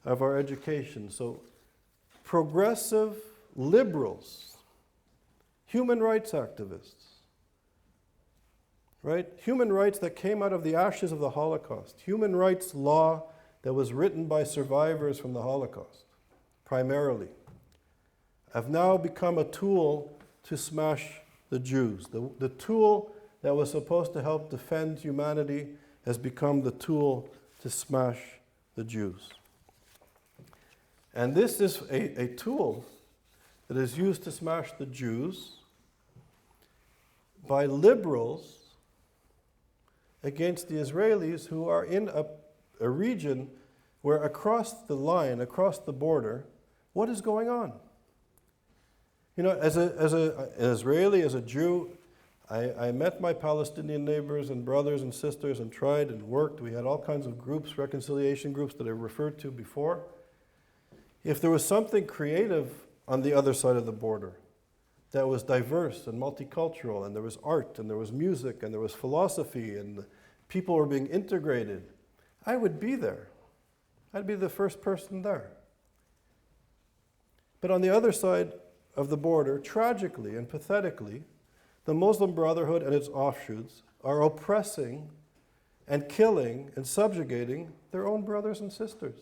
of our education. So progressive liberals, human rights activists, right? Human rights that came out of the ashes of the Holocaust, human rights law that was written by survivors from the Holocaust, primarily, have now become a tool to smash the Jews. The tool that was supposed to help defend humanity has become the tool to smash the Jews. And this is a tool that is used to smash the Jews by liberals against the Israelis, who are in a region where across the line, across the border, what is going on? As an Israeli, as a Jew, I met my Palestinian neighbors and brothers and sisters and tried and worked. We had all kinds of groups, reconciliation groups that I referred to before. If there was something creative on the other side of the border that was diverse and multicultural, and there was art, and there was music, and there was philosophy, and people were being integrated, I would be there. I'd be the first person there. But on the other side of the border, tragically and pathetically, the Muslim Brotherhood and its offshoots are oppressing and killing and subjugating their own brothers and sisters.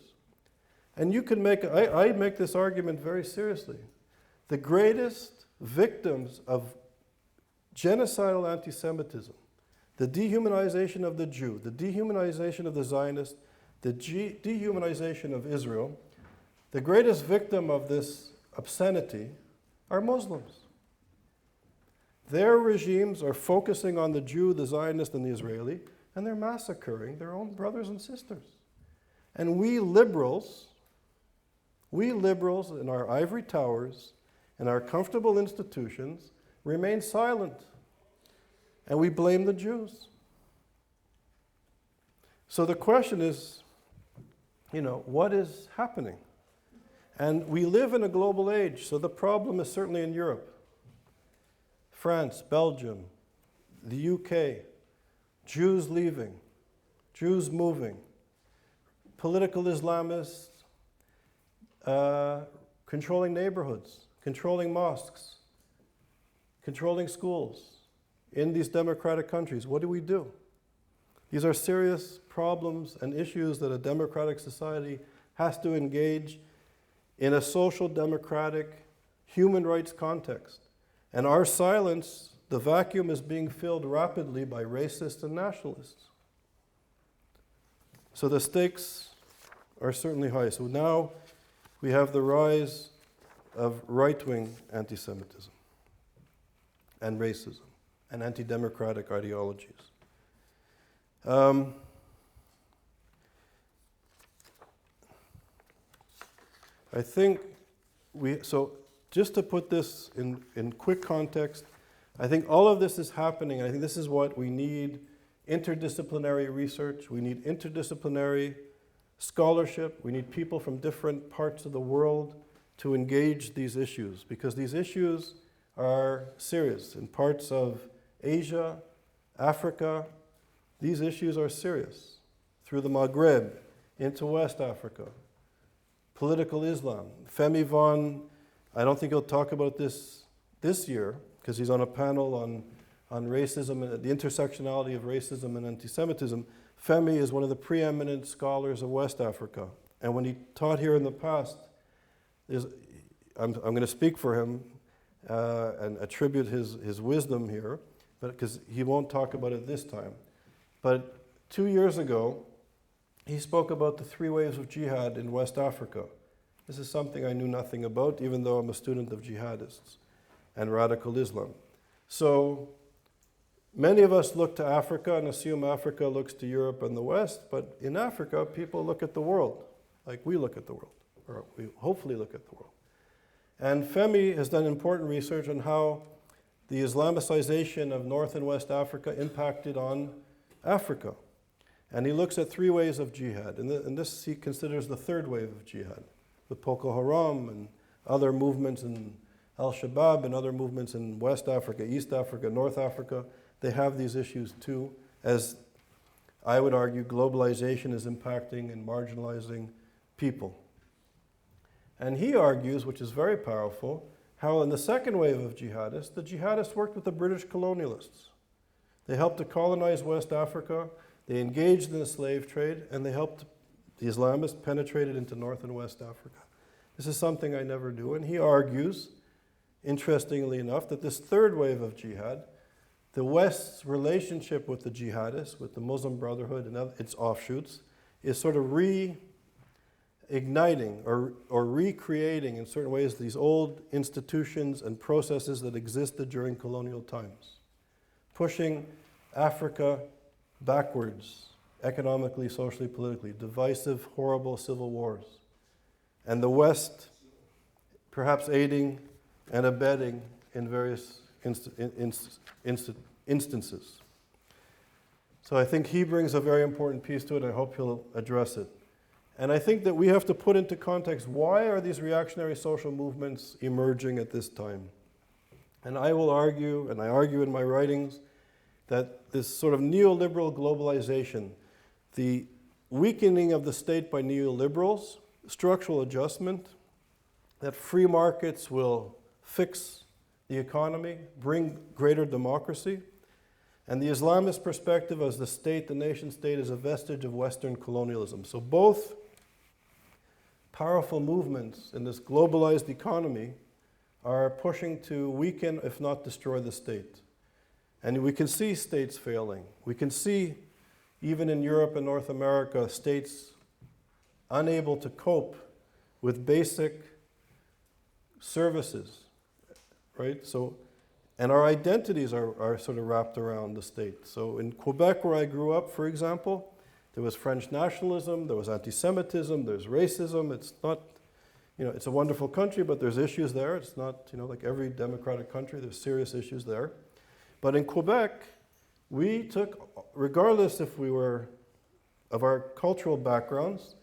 And you can I make this argument very seriously. The greatest victims of genocidal anti-Semitism, the dehumanization of the Jew, the dehumanization of the Zionist, the dehumanization of Israel, the greatest victim of this obscenity are Muslims. Their regimes are focusing on the Jew, the Zionist, and the Israeli, and they're massacring their own brothers and sisters. And we liberals in our ivory towers, in our comfortable institutions, remain silent. And we blame the Jews. So the question is, what is happening? And we live in a global age, so the problem is certainly in Europe. France, Belgium, the UK, Jews leaving, Jews moving, political Islamists controlling neighborhoods, controlling mosques, controlling schools in these democratic countries. What do? These are serious problems and issues that a democratic society has to engage in a social democratic human rights context. And our silence, the vacuum is being filled rapidly by racists and nationalists. So the stakes are certainly high. So now we have the rise of right-wing anti-Semitism and racism and anti-democratic ideologies. I think so just to put this in quick context, I think all of this is happening. I think this is what we need: interdisciplinary research. We need interdisciplinary scholarship. We need people from different parts of the world to engage these issues, because these issues are serious. In parts of Asia, Africa, these issues are serious. Through the Maghreb, into West Africa. Political Islam. Femi Von, I don't think he'll talk about this year, because he's on a panel on racism and the intersectionality of racism and anti-Semitism. Femi is one of the preeminent scholars of West Africa. And when he taught here in the past, I'm going to speak for him and attribute his wisdom here, because he won't talk about it this time. But 2 years ago, he spoke about the 3 waves of jihad in West Africa. This is something I knew nothing about, even though I'm a student of jihadists and radical Islam. So many of us look to Africa and assume Africa looks to Europe and the West, but in Africa, people look at the world like we look at the world, or we hopefully look at the world. And Femi has done important research on how the Islamicization of North and West Africa impacted on Africa. And he looks at 3 waves of jihad, and this he considers the 3rd wave of jihad, with Boko Haram and other movements in Al-Shabaab and other movements in West Africa, East Africa, North Africa. They have these issues too, as I would argue globalization is impacting and marginalizing people. And he argues, which is very powerful, how in the 2nd wave of jihadists, the jihadists worked with the British colonialists. They helped to colonize West Africa, they engaged in the slave trade, and they helped the Islamists penetrate into North and West Africa. This is something I never do. And he argues, interestingly enough, that this 3rd wave of jihad, the West's relationship with the jihadists, with the Muslim Brotherhood and its offshoots, is sort of reigniting or recreating in certain ways these old institutions and processes that existed during colonial times, pushing Africa backwards, economically, socially, politically, divisive, horrible civil wars. And the West perhaps aiding and abetting in various instances. So I think he brings a very important piece to it. I hope he'll address it. And I think that we have to put into context, why are these reactionary social movements emerging at this time? And I will argue, and I argue in my writings, that this sort of neoliberal globalization, the weakening of the state by neoliberals, structural adjustment, that free markets will fix the economy, bring greater democracy, and the Islamist perspective as the state, the nation state, is a vestige of Western colonialism. So both powerful movements in this globalized economy are pushing to weaken, if not destroy, the state. And we can see states failing. We can see, even in Europe and North America, states unable to cope with basic services, right? So, and our identities are sort of wrapped around the state. So in Quebec, where I grew up, for example, there was French nationalism, there was anti-Semitism, there's racism. It's not, it's a wonderful country, but there's issues there. It's not, like every democratic country, there's serious issues there. But in Quebec, we took, regardless if we were, of our cultural backgrounds,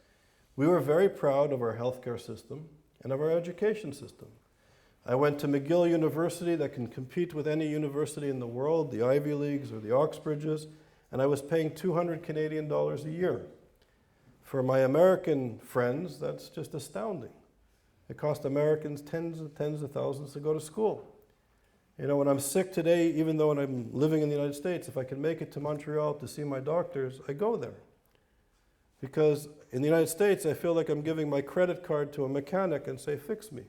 we were very proud of our healthcare system and of our education system. I went to McGill University that can compete with any university in the world, the Ivy Leagues or the Oxbridges, and I was paying 200 Canadian dollars a year. For my American friends, that's just astounding. It cost Americans tens of thousands to go to school. When I'm sick today, even though I'm living in the United States, if I can make it to Montreal to see my doctors, I go there. Because in the United States, I feel like I'm giving my credit card to a mechanic and say, fix me.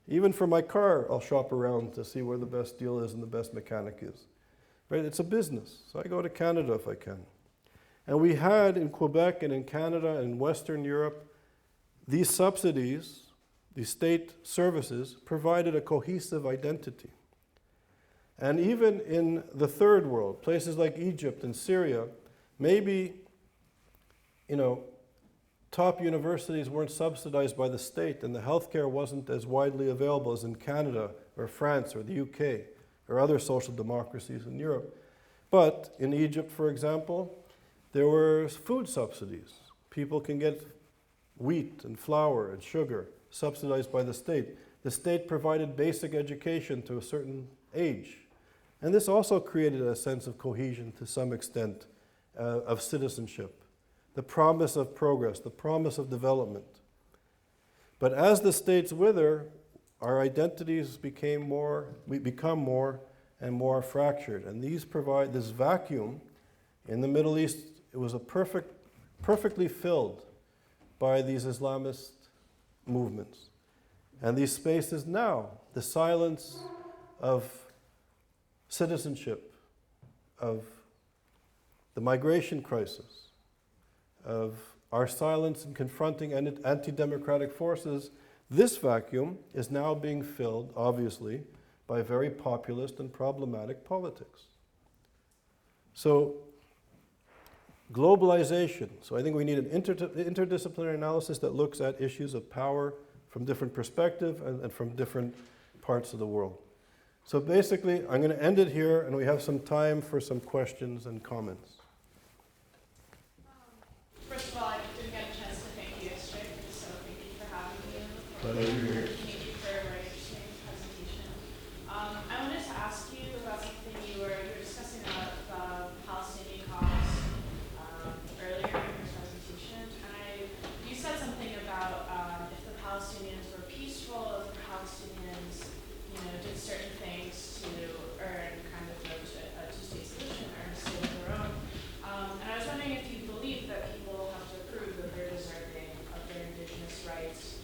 Even for my car, I'll shop around to see where the best deal is and the best mechanic is. Right? It's a business. So I go to Canada if I can. And we had in Quebec and in Canada and Western Europe, these subsidies, these state services, provided a cohesive identity. And even in the third world, places like Egypt and Syria, maybe, top universities weren't subsidized by the state and the healthcare wasn't as widely available as in Canada or France or the UK or other social democracies in Europe. But in Egypt, for example, there were food subsidies. People can get wheat and flour and sugar, subsidized by the state. The state provided basic education to a certain age. And this also created a sense of cohesion to some extent, of citizenship, the promise of progress, the promise of development. But as the states wither, our identities become more and more fractured. And these provide this vacuum in the Middle East. It was perfectly filled by these Islamist movements. And these spaces now, the silence of citizenship, of the migration crisis, of our silence in confronting anti-democratic forces, this vacuum is now being filled, obviously, by very populist and problematic politics. So, globalization. So I think we need an interdisciplinary analysis that looks at issues of power from different perspectives and from different parts of the world. So basically, I'm going to end it here, and we have some time for some questions and comments. First of all, I didn't get a chance to thank you yesterday, so thank you for having me. Pleasure. Thank you for a very interesting presentation. I wanted to ask you about something you were discussing about the Palestinian cause earlier in your presentation, and you said something about if the Palestinians were peaceful, if the Palestinians, did certain things to earn kind of a two-state solution or a state of their own. And I was wondering if you believe that people have to prove that they're deserving of their indigenous rights.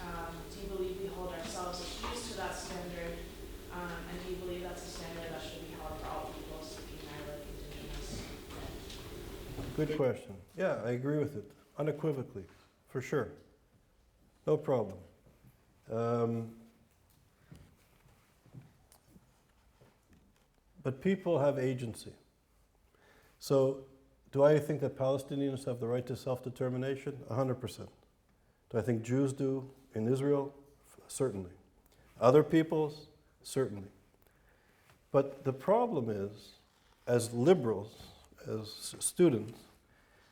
Do you believe we hold ourselves as Jews to that standard? And do you believe that's a standard that should be held for all peoples to be like indigenous? Good question. Yeah, I agree with it, unequivocally, for sure. No problem. But people have agency. So, do I think that Palestinians have the right to self-determination? 100%. Do I think Jews do in Israel? Certainly. Other peoples? Certainly. But the problem is, as liberals, as students,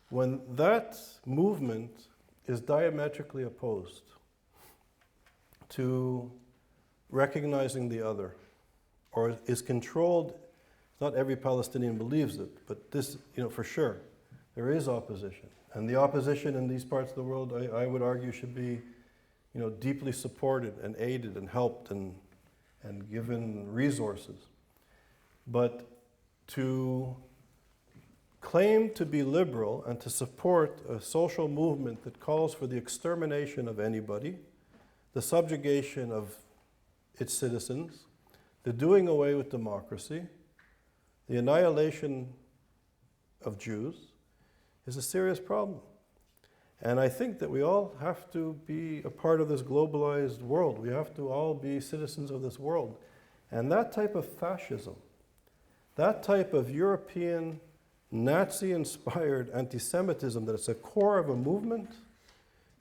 when that movement is diametrically opposed to recognizing the other, or is controlled, not every Palestinian believes it, but this, for sure, there is opposition. And the opposition in these parts of the world, I would argue, should be, deeply supported and aided and helped and given resources. But to claim to be liberal and to support a social movement that calls for the extermination of anybody, the subjugation of its citizens, the doing away with democracy, the annihilation of Jews, is a serious problem. And I think that we all have to be a part of this globalized world. We have to all be citizens of this world. And that type of fascism, that type of European Nazi-inspired anti-Semitism that it's a core of a movement,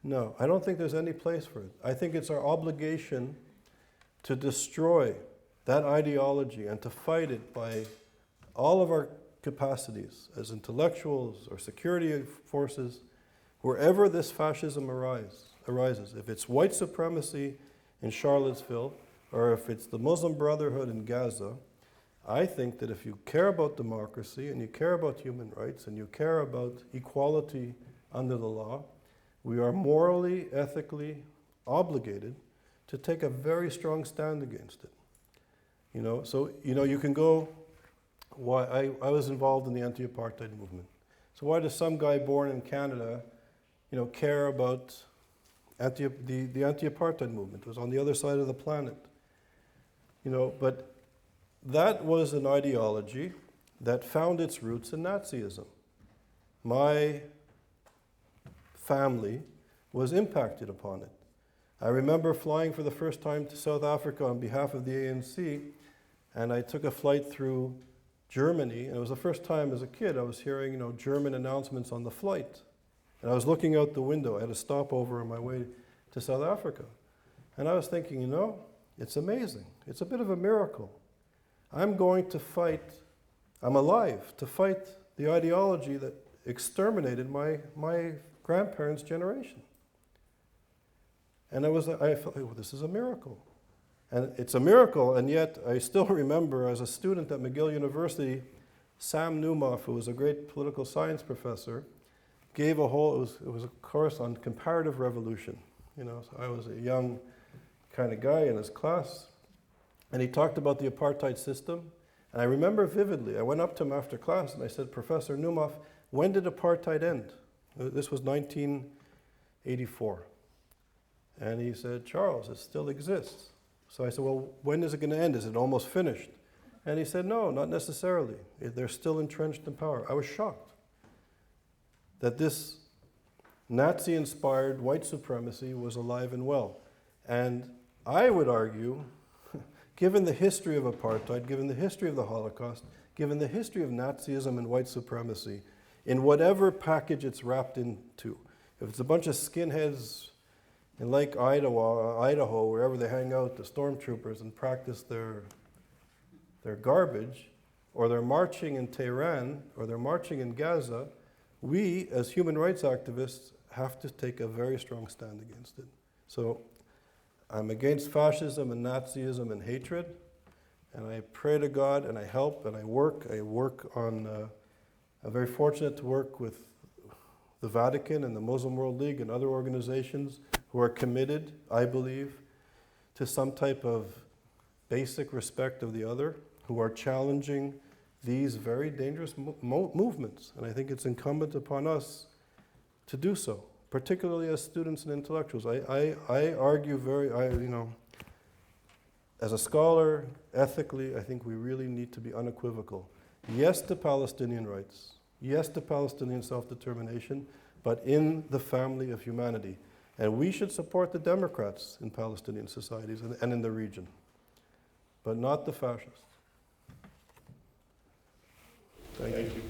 no, I don't think there's any place for it. I think it's our obligation to destroy that ideology and to fight it by all of our capacities as intellectuals or security forces, wherever this fascism arises. If it's white supremacy in Charlottesville, or if it's the Muslim Brotherhood in Gaza, I think that if you care about democracy and you care about human rights and you care about equality under the law, we are morally, ethically obligated to take a very strong stand against it. You can go, I was involved in the anti-apartheid movement. So why does some guy born in Canada, care about the anti-apartheid movement? It was on the other side of the planet. But that was an ideology that found its roots in Nazism. My family was impacted upon it. I remember flying for the first time to South Africa on behalf of the ANC, and I took a flight through Germany, and it was the first time as a kid I was hearing, German announcements on the flight. And I was looking out the window. I had a stopover on my way to South Africa. And I was thinking, it's amazing. It's a bit of a miracle. I'm going to fight, I'm alive to fight the ideology that exterminated my grandparents' generation. And I felt, oh, this is a miracle. And it's a miracle, and yet I still remember as a student at McGill University, Sam Newmoff, who was a great political science professor, gave it was a course on comparative revolution. So I was a young kind of guy in his class, and he talked about the apartheid system. And I remember vividly, I went up to him after class and I said, Professor Newmoff, when did apartheid end? This was 1984. And he said, Charles, it still exists. So I said, well, when is it going to end? Is it almost finished? And he said, no, not necessarily. They're still entrenched in power. I was shocked that this Nazi-inspired white supremacy was alive and well. And I would argue, given the history of apartheid, given the history of the Holocaust, given the history of Nazism and white supremacy, in whatever package it's wrapped into, if it's a bunch of skinheads in Lake Idaho, wherever they hang out, the stormtroopers, and practice their garbage, or they're marching in Tehran, or they're marching in Gaza, we, as human rights activists, have to take a very strong stand against it. So I'm against fascism and Nazism and hatred, and I pray to God, and I help, and I work. I'm very fortunate to work with the Vatican and the Muslim World League and other organizations who are committed, I believe, to some type of basic respect of the other, who are challenging these very dangerous movements. And I think it's incumbent upon us to do so, particularly as students and intellectuals. I argue as a scholar, ethically, I think we really need to be unequivocal. Yes to Palestinian rights. Yes to Palestinian self-determination, but in the family of humanity. And we should support the Democrats in Palestinian societies and in the region, but not the fascists. Thank you.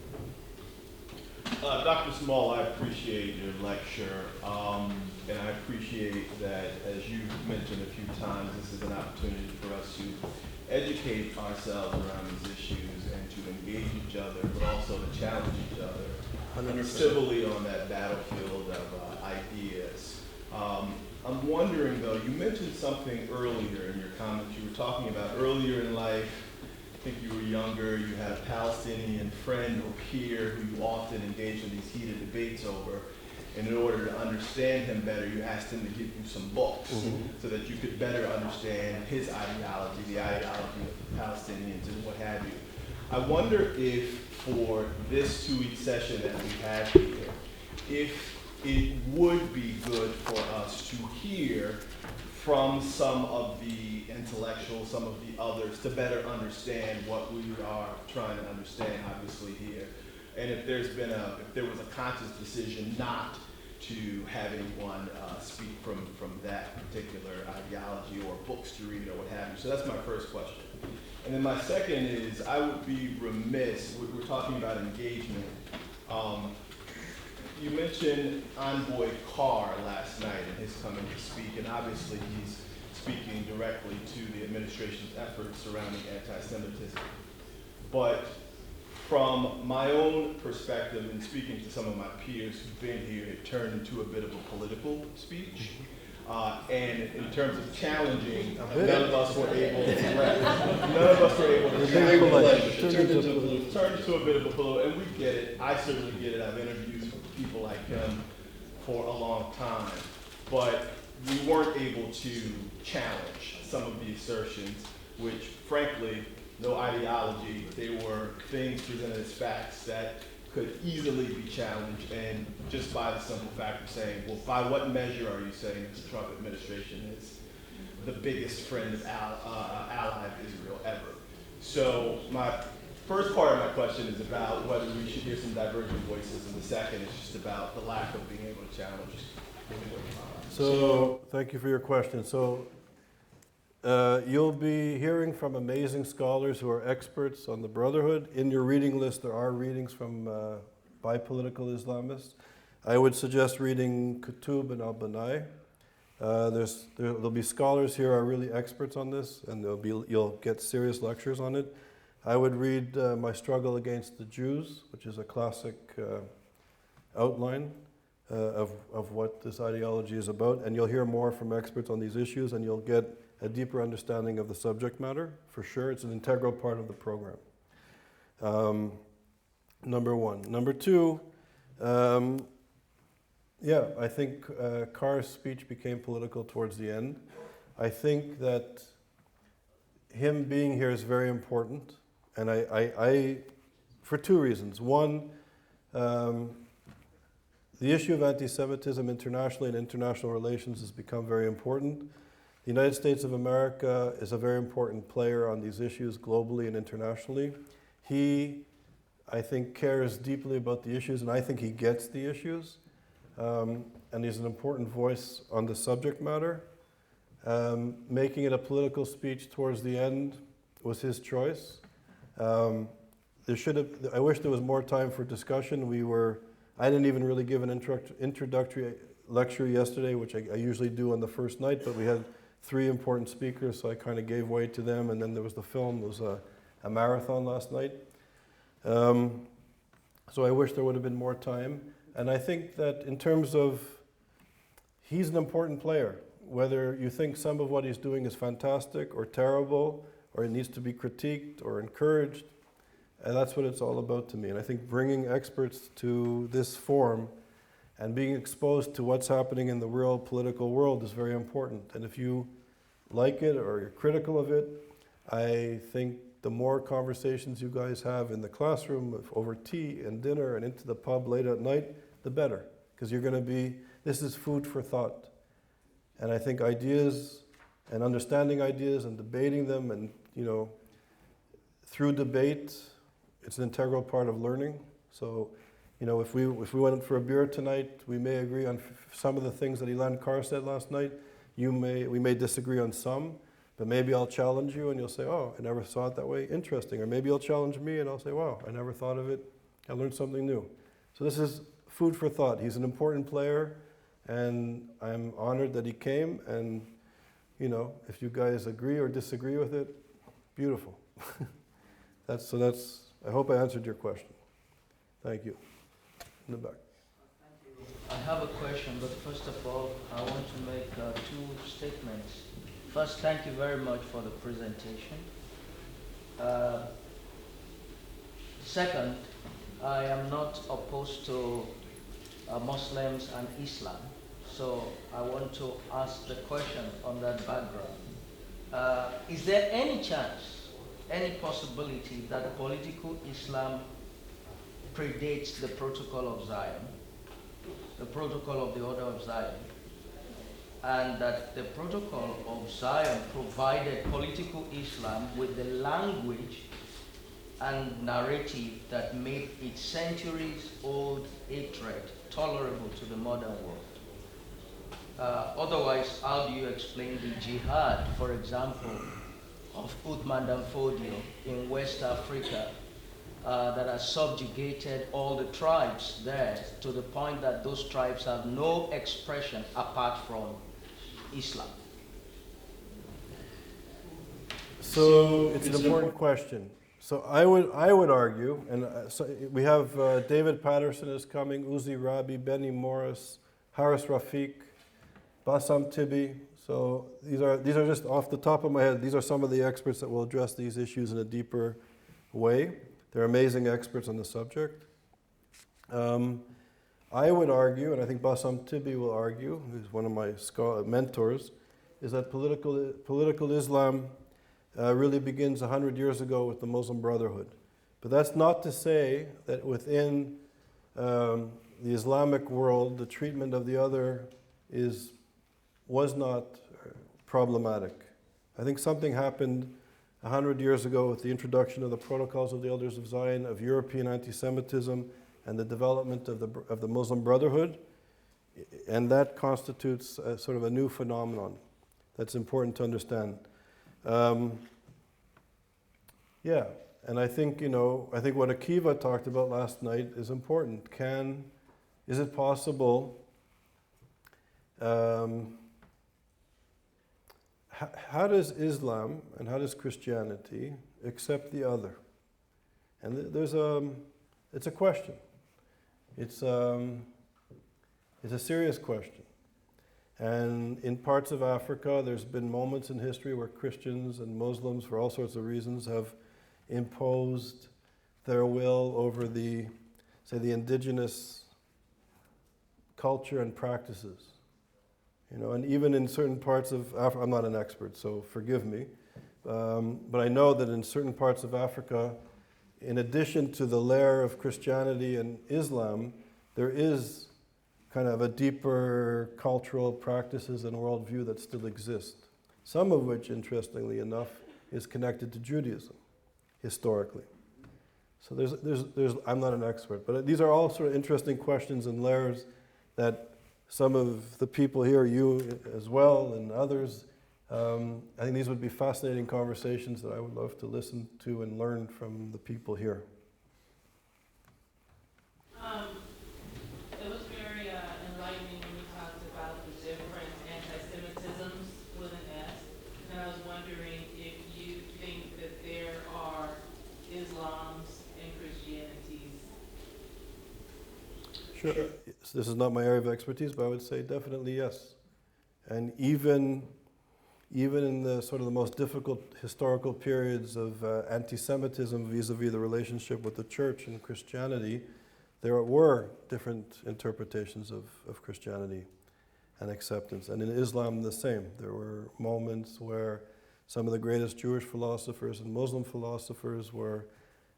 Dr. Small, I appreciate your lecture, and I appreciate that, as you mentioned a few times, this is an opportunity for us to educate ourselves around these issues and to engage each other, but also to challenge each other 100%. civilly on that battlefield of ideas. I'm wondering, though, you mentioned something earlier in your comments. You were talking about earlier in life, I think you were younger, you had a Palestinian friend or peer who you often engaged in these heated debates over. And in order to understand him better, you asked him to give you some books so that you could better understand his ideology, the ideology of the Palestinians and what have you. I wonder if for this 2-week session that we have here, if it would be good for us to hear from some of the intellectuals, some of the others, to better understand what we are trying to understand, obviously, here. And if there was a conscious decision not to have anyone speak from that particular ideology or books to read or what have you. So that's my first question. And then my second is, I would be remiss, we're talking about engagement. You mentioned Envoy Carr last night in his coming to speak, and obviously he's speaking directly to the administration's efforts surrounding anti-Semitism. But from my own perspective, and speaking to some of my peers who've been here, it turned into a bit of a political speech. And in terms of challenging, none of us were able to challenge. It turned into a bit of a political, and we get it. I certainly get it. I've interviewed people like him for a long time. But we weren't able to challenge some of the assertions, which frankly, no ideology, they were things presented as facts that could easily be challenged, and just by the simple fact of saying, well, by what measure are you saying that the Trump administration is the biggest friend of ally of Israel ever? So my first part of my question is about whether we should hear some divergent voices, and the second is just about the lack of being able to challenge. So thank you for your question. So you'll be hearing from amazing scholars who are experts on the Brotherhood. In your reading list, there are readings from bi-political Islamists. I would suggest reading Kutub and al-Banai. There'll be scholars here who are really experts on this, and you'll get serious lectures on it. I would read My Struggle Against the Jews, which is a classic outline. of what this ideology is about, and you'll hear more from experts on these issues, and you'll get a deeper understanding of the subject matter, for sure. It's an integral part of the program. Number one. Number two, I think Carr's speech became political towards the end. I think that him being here is very important, and I for two reasons. One, the issue of anti-Semitism internationally and international relations has become very important. The United States of America is a very important player on these issues globally and internationally. He, I think, cares deeply about the issues, and I think he gets the issues. And he's an important voice on the subject matter. Making it a political speech towards the end was his choice. I wish there was more time for discussion. I didn't even really give an introductory lecture yesterday, which I usually do on the first night, but we had 3 important speakers, so I kind of gave way to them, and then there was the film. There was a marathon last night. So I wish there would have been more time. And I think that in terms of, he's an important player. Whether you think some of what he's doing is fantastic or terrible, or it needs to be critiqued or encouraged, and that's what it's all about to me. And I think bringing experts to this forum and being exposed to what's happening in the real political world is very important. And if you like it or you're critical of it, I think the more conversations you guys have in the classroom, over tea and dinner and into the pub late at night, the better. Because you're going to be, this is food for thought. And I think ideas and understanding ideas and debating them and, through debate, it's an integral part of learning. So, if we went for a beer tonight, we may agree on some of the things that Ilan Carr said last night. We may disagree on some, but maybe I'll challenge you and you'll say, oh, I never saw it that way, interesting. Or maybe you'll challenge me and I'll say, wow, I never thought of it, I learned something new. So this is food for thought. He's an important player, and I'm honored that he came, and if you guys agree or disagree with it, beautiful. I hope I answered your question. Thank you. In the back. I have a question, but first of all, I want to make 2 statements. First, thank you very much for the presentation. Second, I am not opposed to Muslims and Islam, so I want to ask the question on that background. Is there any chance, any possibility that political Islam predates the Protocol of Zion, the Protocol of the Order of Zion, and that the Protocol of Zion provided political Islam with the language and narrative that made its centuries-old hatred tolerable to the modern world? Otherwise, how do you explain the jihad, for example, of Uthman Dan Fodio in West Africa that has subjugated all the tribes there to the point that those tribes have no expression apart from Islam? So it's an important question. So I would argue, and we have David Patterson is coming, Uzi Rabi, Benny Morris, Haris Rafiq, Bassam Tibi. So these are just off the top of my head. These are some of the experts that will address these issues in a deeper way. They're amazing experts on the subject. I would argue, and I think Bassam Tibi will argue, who's one of my mentors, is that political Islam really begins 100 years ago with the Muslim Brotherhood. But that's not to say that within the Islamic world, the treatment of the other was not problematic. I think something happened 100 years ago with the introduction of the Protocols of the Elders of Zion, of European anti-Semitism, and the development of the Muslim Brotherhood, and that constitutes sort of a new phenomenon that's important to understand. And I think what Akiva talked about last night is important. Is it possible? How does Islam and how does Christianity accept the other? And it's a question. It's a serious question. And in parts of Africa, there's been moments in history where Christians and Muslims, for all sorts of reasons, have imposed their will over the indigenous culture and practices. And even in certain parts of Africa, I'm not an expert, so forgive me, but I know that in certain parts of Africa, in addition to the layer of Christianity and Islam, there is kind of a deeper cultural practices and worldview that still exist. Some of which, interestingly enough, is connected to Judaism, historically. So there's I'm not an expert, but these are all sort of interesting questions and layers that some of the people here, you as well, and others, I think these would be fascinating conversations that I would love to listen to and learn from the people here. It was very enlightening when you talked about the different anti-Semitisms with an S, and I was wondering if you think that there are Islams and Christianities. Sure. This is not my area of expertise, but I would say definitely yes. And even in the sort of the most difficult historical periods of anti-Semitism vis-a-vis the relationship with the church and Christianity, there were different interpretations of Christianity and acceptance. And in Islam, the same. There were moments where some of the greatest Jewish philosophers and Muslim philosophers were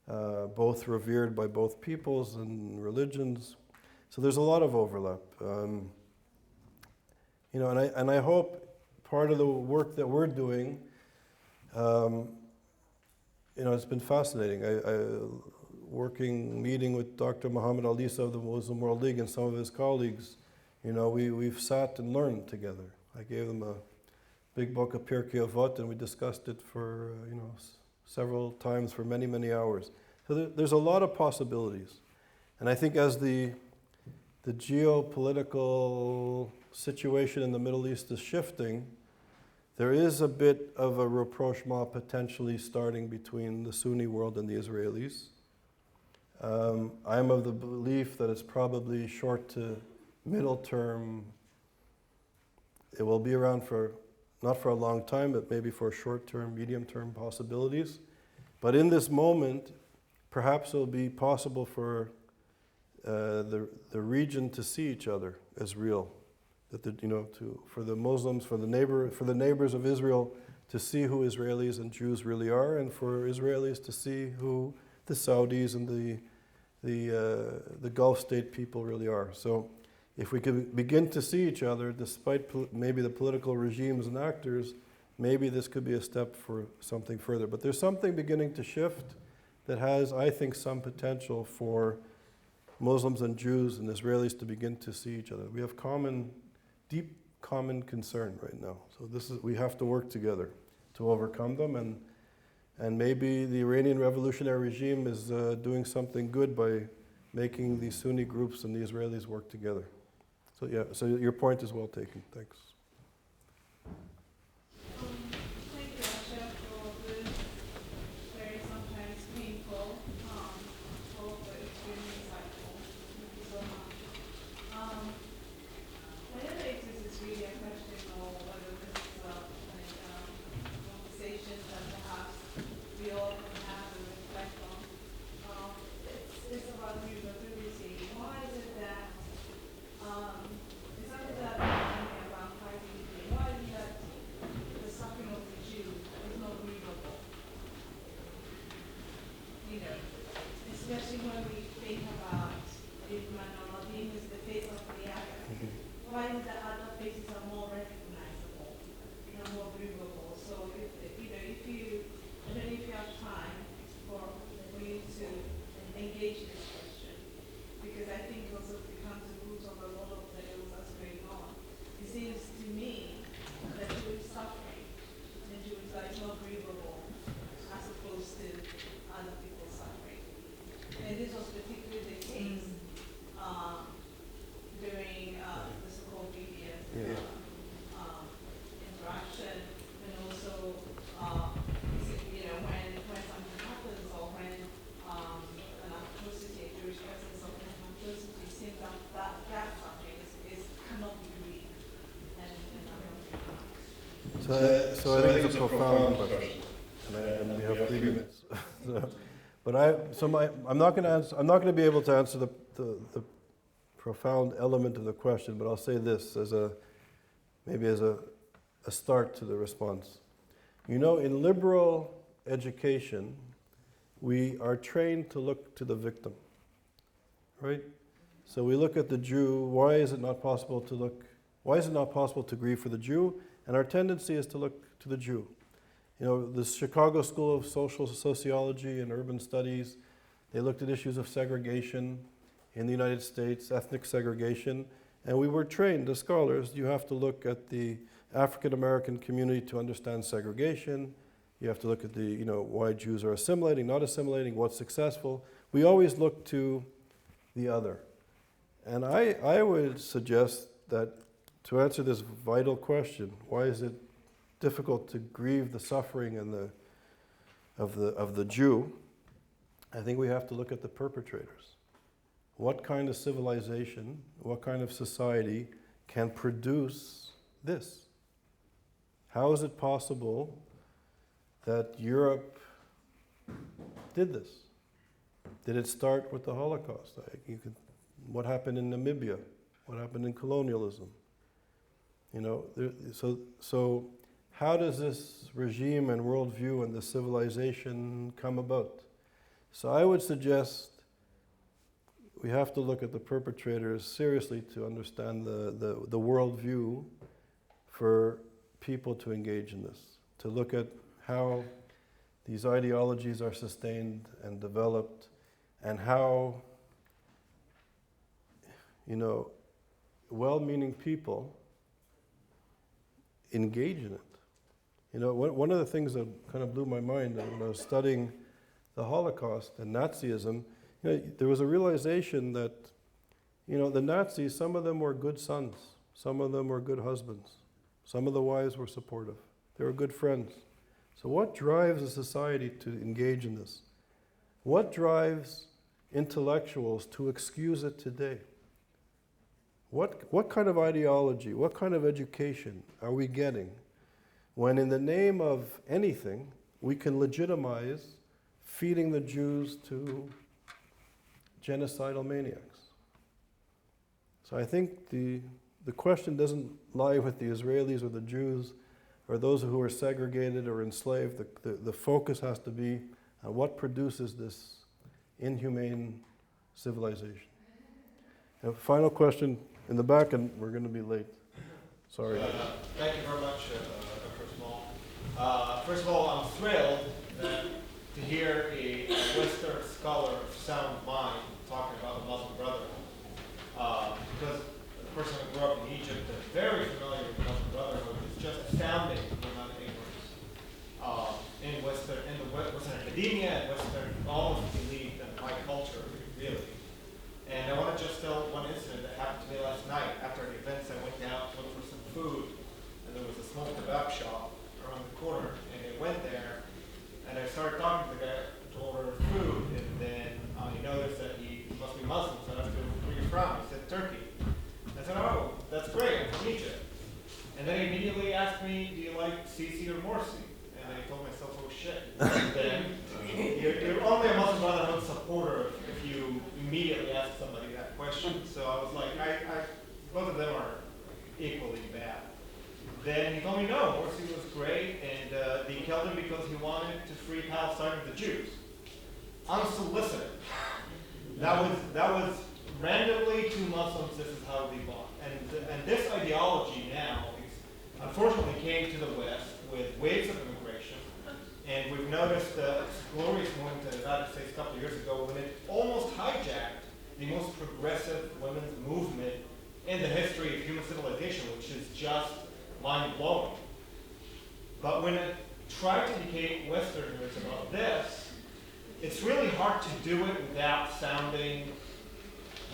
both revered by both peoples and religions. So there's a lot of overlap. And I hope part of the work that we're doing, it's been fascinating. Meeting with Dr. Muhammad Al-Isa of the Muslim World League and some of his colleagues, we've sat and learned together. I gave them a big book of Pirkei Avot, and we discussed it for, several times for many, many hours. So there's a lot of possibilities. And I think as the geopolitical situation in the Middle East is shifting, there is a bit of a rapprochement potentially starting between the Sunni world and the Israelis. I'm of the belief that it's probably short to middle term. It will be around not for a long time, but maybe for short term, medium term possibilities. But in this moment, perhaps it will be possible for the region to see each other as real. For the Muslims, for the neighbors of Israel to see who Israelis and Jews really are, and for Israelis to see who the Saudis and the Gulf state people really are. So if we can begin to see each other, despite maybe the political regimes and actors, maybe this could be a step for something further. But there's something beginning to shift that has, I think, some potential for Muslims and Jews and Israelis to begin to see each other. We have deep common concern right now. So we have to work together to overcome them, and maybe the Iranian revolutionary regime is doing something good by making the Sunni groups and the Israelis work together. So your point is well taken. Thanks. Thank you, Asha, for this very sometimes painful, but extremely insightful. Thank you so much. Whether this is really a question or whether this is a conversation that perhaps we all can have and reflect on, it's about neurodiversity. Why is it that it's not that I'm thinking about how So I think it's a profound question, and we have 3 minutes. I'm not going to be able to answer the profound element of the question, but I'll say this as a start to the response. You know, in liberal education, we are trained to look to the victim, right? So we look at the Jew. Why is it not possible to grieve for the Jew? And our tendency is to look to the Jew. You know, the Chicago School of Social Sociology and Urban Studies, they looked at issues of segregation in the United States, ethnic segregation, and we were trained as scholars, you have to look at the African American community to understand segregation. You have to look at why Jews are assimilating, not assimilating, what's successful. We always look to the other. And I would suggest that to answer this vital question, why is it difficult to grieve the suffering and of the Jew? I think we have to look at the perpetrators. What kind of civilization, what kind of society can produce this? How is it possible that Europe did this? Did it start with the Holocaust? What happened in Namibia? What happened in colonialism? So how does this regime and worldview and the civilization come about? So I would suggest we have to look at the perpetrators seriously to understand the worldview for people to engage in this, to look at how these ideologies are sustained and developed, and how, well-meaning people engage in it. One of the things that kind of blew my mind when I was studying the Holocaust and Nazism, there was a realization that, the Nazis, some of them were good sons, some of them were good husbands, some of the wives were supportive, they were good friends. So what drives a society to engage in this? What drives intellectuals to excuse it today? What kind of ideology, what kind of education are we getting when in the name of anything we can legitimize feeding the Jews to genocidal maniacs? So I think the question doesn't lie with the Israelis or the Jews or those who are segregated or enslaved. The focus has to be on what produces this inhumane civilization. And final question in the back, and we're going to be late. Sorry. Thank you very much, Dr. Small. First of all, I'm thrilled to hear a Western scholar of sound mind talking about the Muslim Brotherhood. Because the person who grew up in Egypt is very familiar with the Muslim Brotherhood. It's just astounding the amount of ignorance in Western academia and Western almost elite and high culture, really. And I want to just tell one incident that happened to me last night. After the events, I went out to look for some food, and there was a small kebab shop around the corner, and I went there, and I started talking to the guy to order food, and then I noticed that he must be Muslim, so I asked him, where are you from? He said, Turkey. I said, oh, that's great, I'm from Egypt. And then he immediately asked me, do you like Sisi or Morsi? And I told myself, oh shit. And then you're only a Muslim Brotherhood supporter if you immediately ask somebody that question. So I was like, both of them are equally bad. Then he told me, no, Morsi was great, and they killed him because he wanted to free Palestine of the Jews. Unsolicited. That was randomly two Muslims, this is how they bought. And this ideology now, unfortunately, came to the West with waves of immigration. And we've noticed a glorious moment in the United States a couple of years ago when it almost hijacked the most progressive women's movement in the history of human civilization, which is just mind-blowing. But when it tried to educate Westerners about this, it's really hard to do it without sounding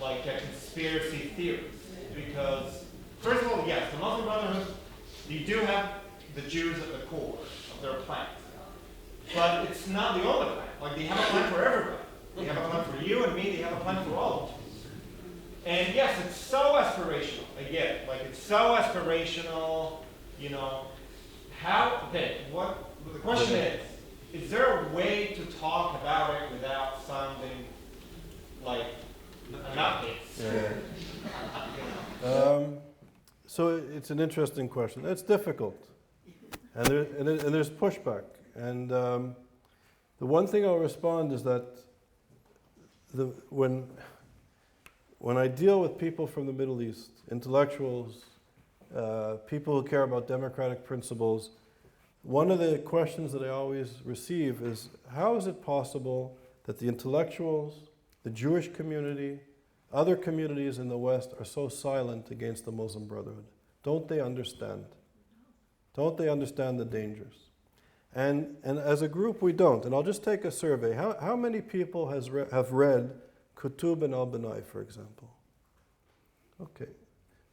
like a conspiracy theorist. Because, first of all, yes, the Muslim Brotherhood, you do have the Jews at the core of their plan. But it's not the only plan. Like, they have a plan for everybody. They have a plan for you and me, they have a plan for all of us. And yes, it's so aspirational. I get it. Like, it's so aspirational, The question is there a way to talk about it without sounding like a nutcase? So it's an interesting question. It's difficult, and there's pushback. And the one thing I'll respond is that when I deal with people from the Middle East, intellectuals, people who care about democratic principles, one of the questions that I always receive is, how is it possible that the intellectuals, the Jewish community, other communities in the West are so silent against the Muslim Brotherhood? Don't they understand? Don't they understand the dangers? And as a group, we don't. And I'll just take a survey. How many people have read Kutub and al-Banai, for example? Okay.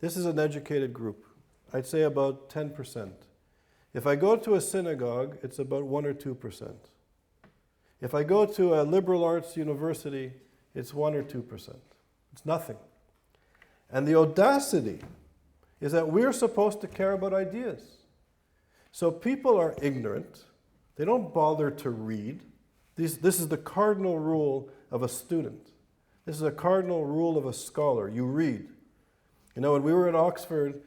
This is an educated group. I'd say about 10%. If I go to a synagogue, it's about 1 or 2%. If I go to a liberal arts university, it's 1 or 2%. It's nothing. And the audacity is that we're supposed to care about ideas. So people are ignorant. They don't bother to read. This is the cardinal rule of a student. This is a cardinal rule of a scholar. You read. You know, when we were at Oxford,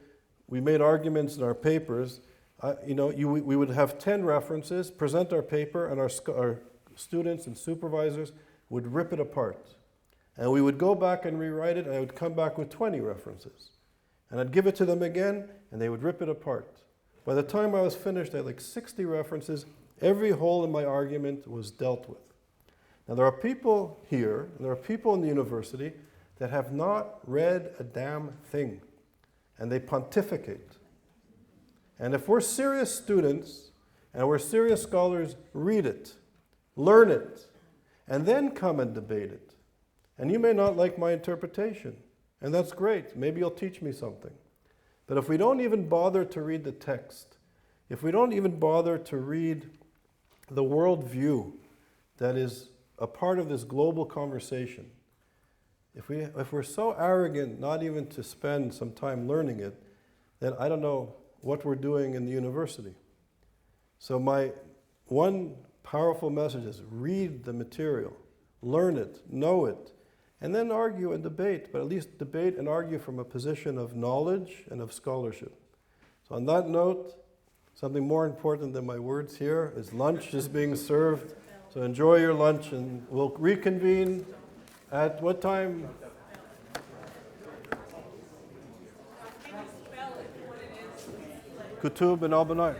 we made arguments in our papers. We would have 10 references, present our paper, and our students and supervisors would rip it apart. And we would go back and rewrite it, and I would come back with 20 references. And I'd give it to them again, and they would rip it apart. By the time I was finished, I had like 60 references. Every hole in my argument was dealt with. Now, there are people here, and there are people in the university that have not read a damn thing, and they pontificate. And if we're serious students, and we're serious scholars, read it, learn it, and then come and debate it. And you may not like my interpretation, and that's great. Maybe you'll teach me something. But if we don't even bother to read the text, if we don't even bother to read the worldview that is a part of this global conversation, if we're so arrogant not even to spend some time learning it, then I don't know what we're doing in the university. So my one powerful message is read the material, learn it, know it, and then argue and debate, but at least debate and argue from a position of knowledge and of scholarship. So on that note, something more important than my words here is lunch is being served. So enjoy your lunch, and we'll reconvene at what time? Kutub and al-Banai.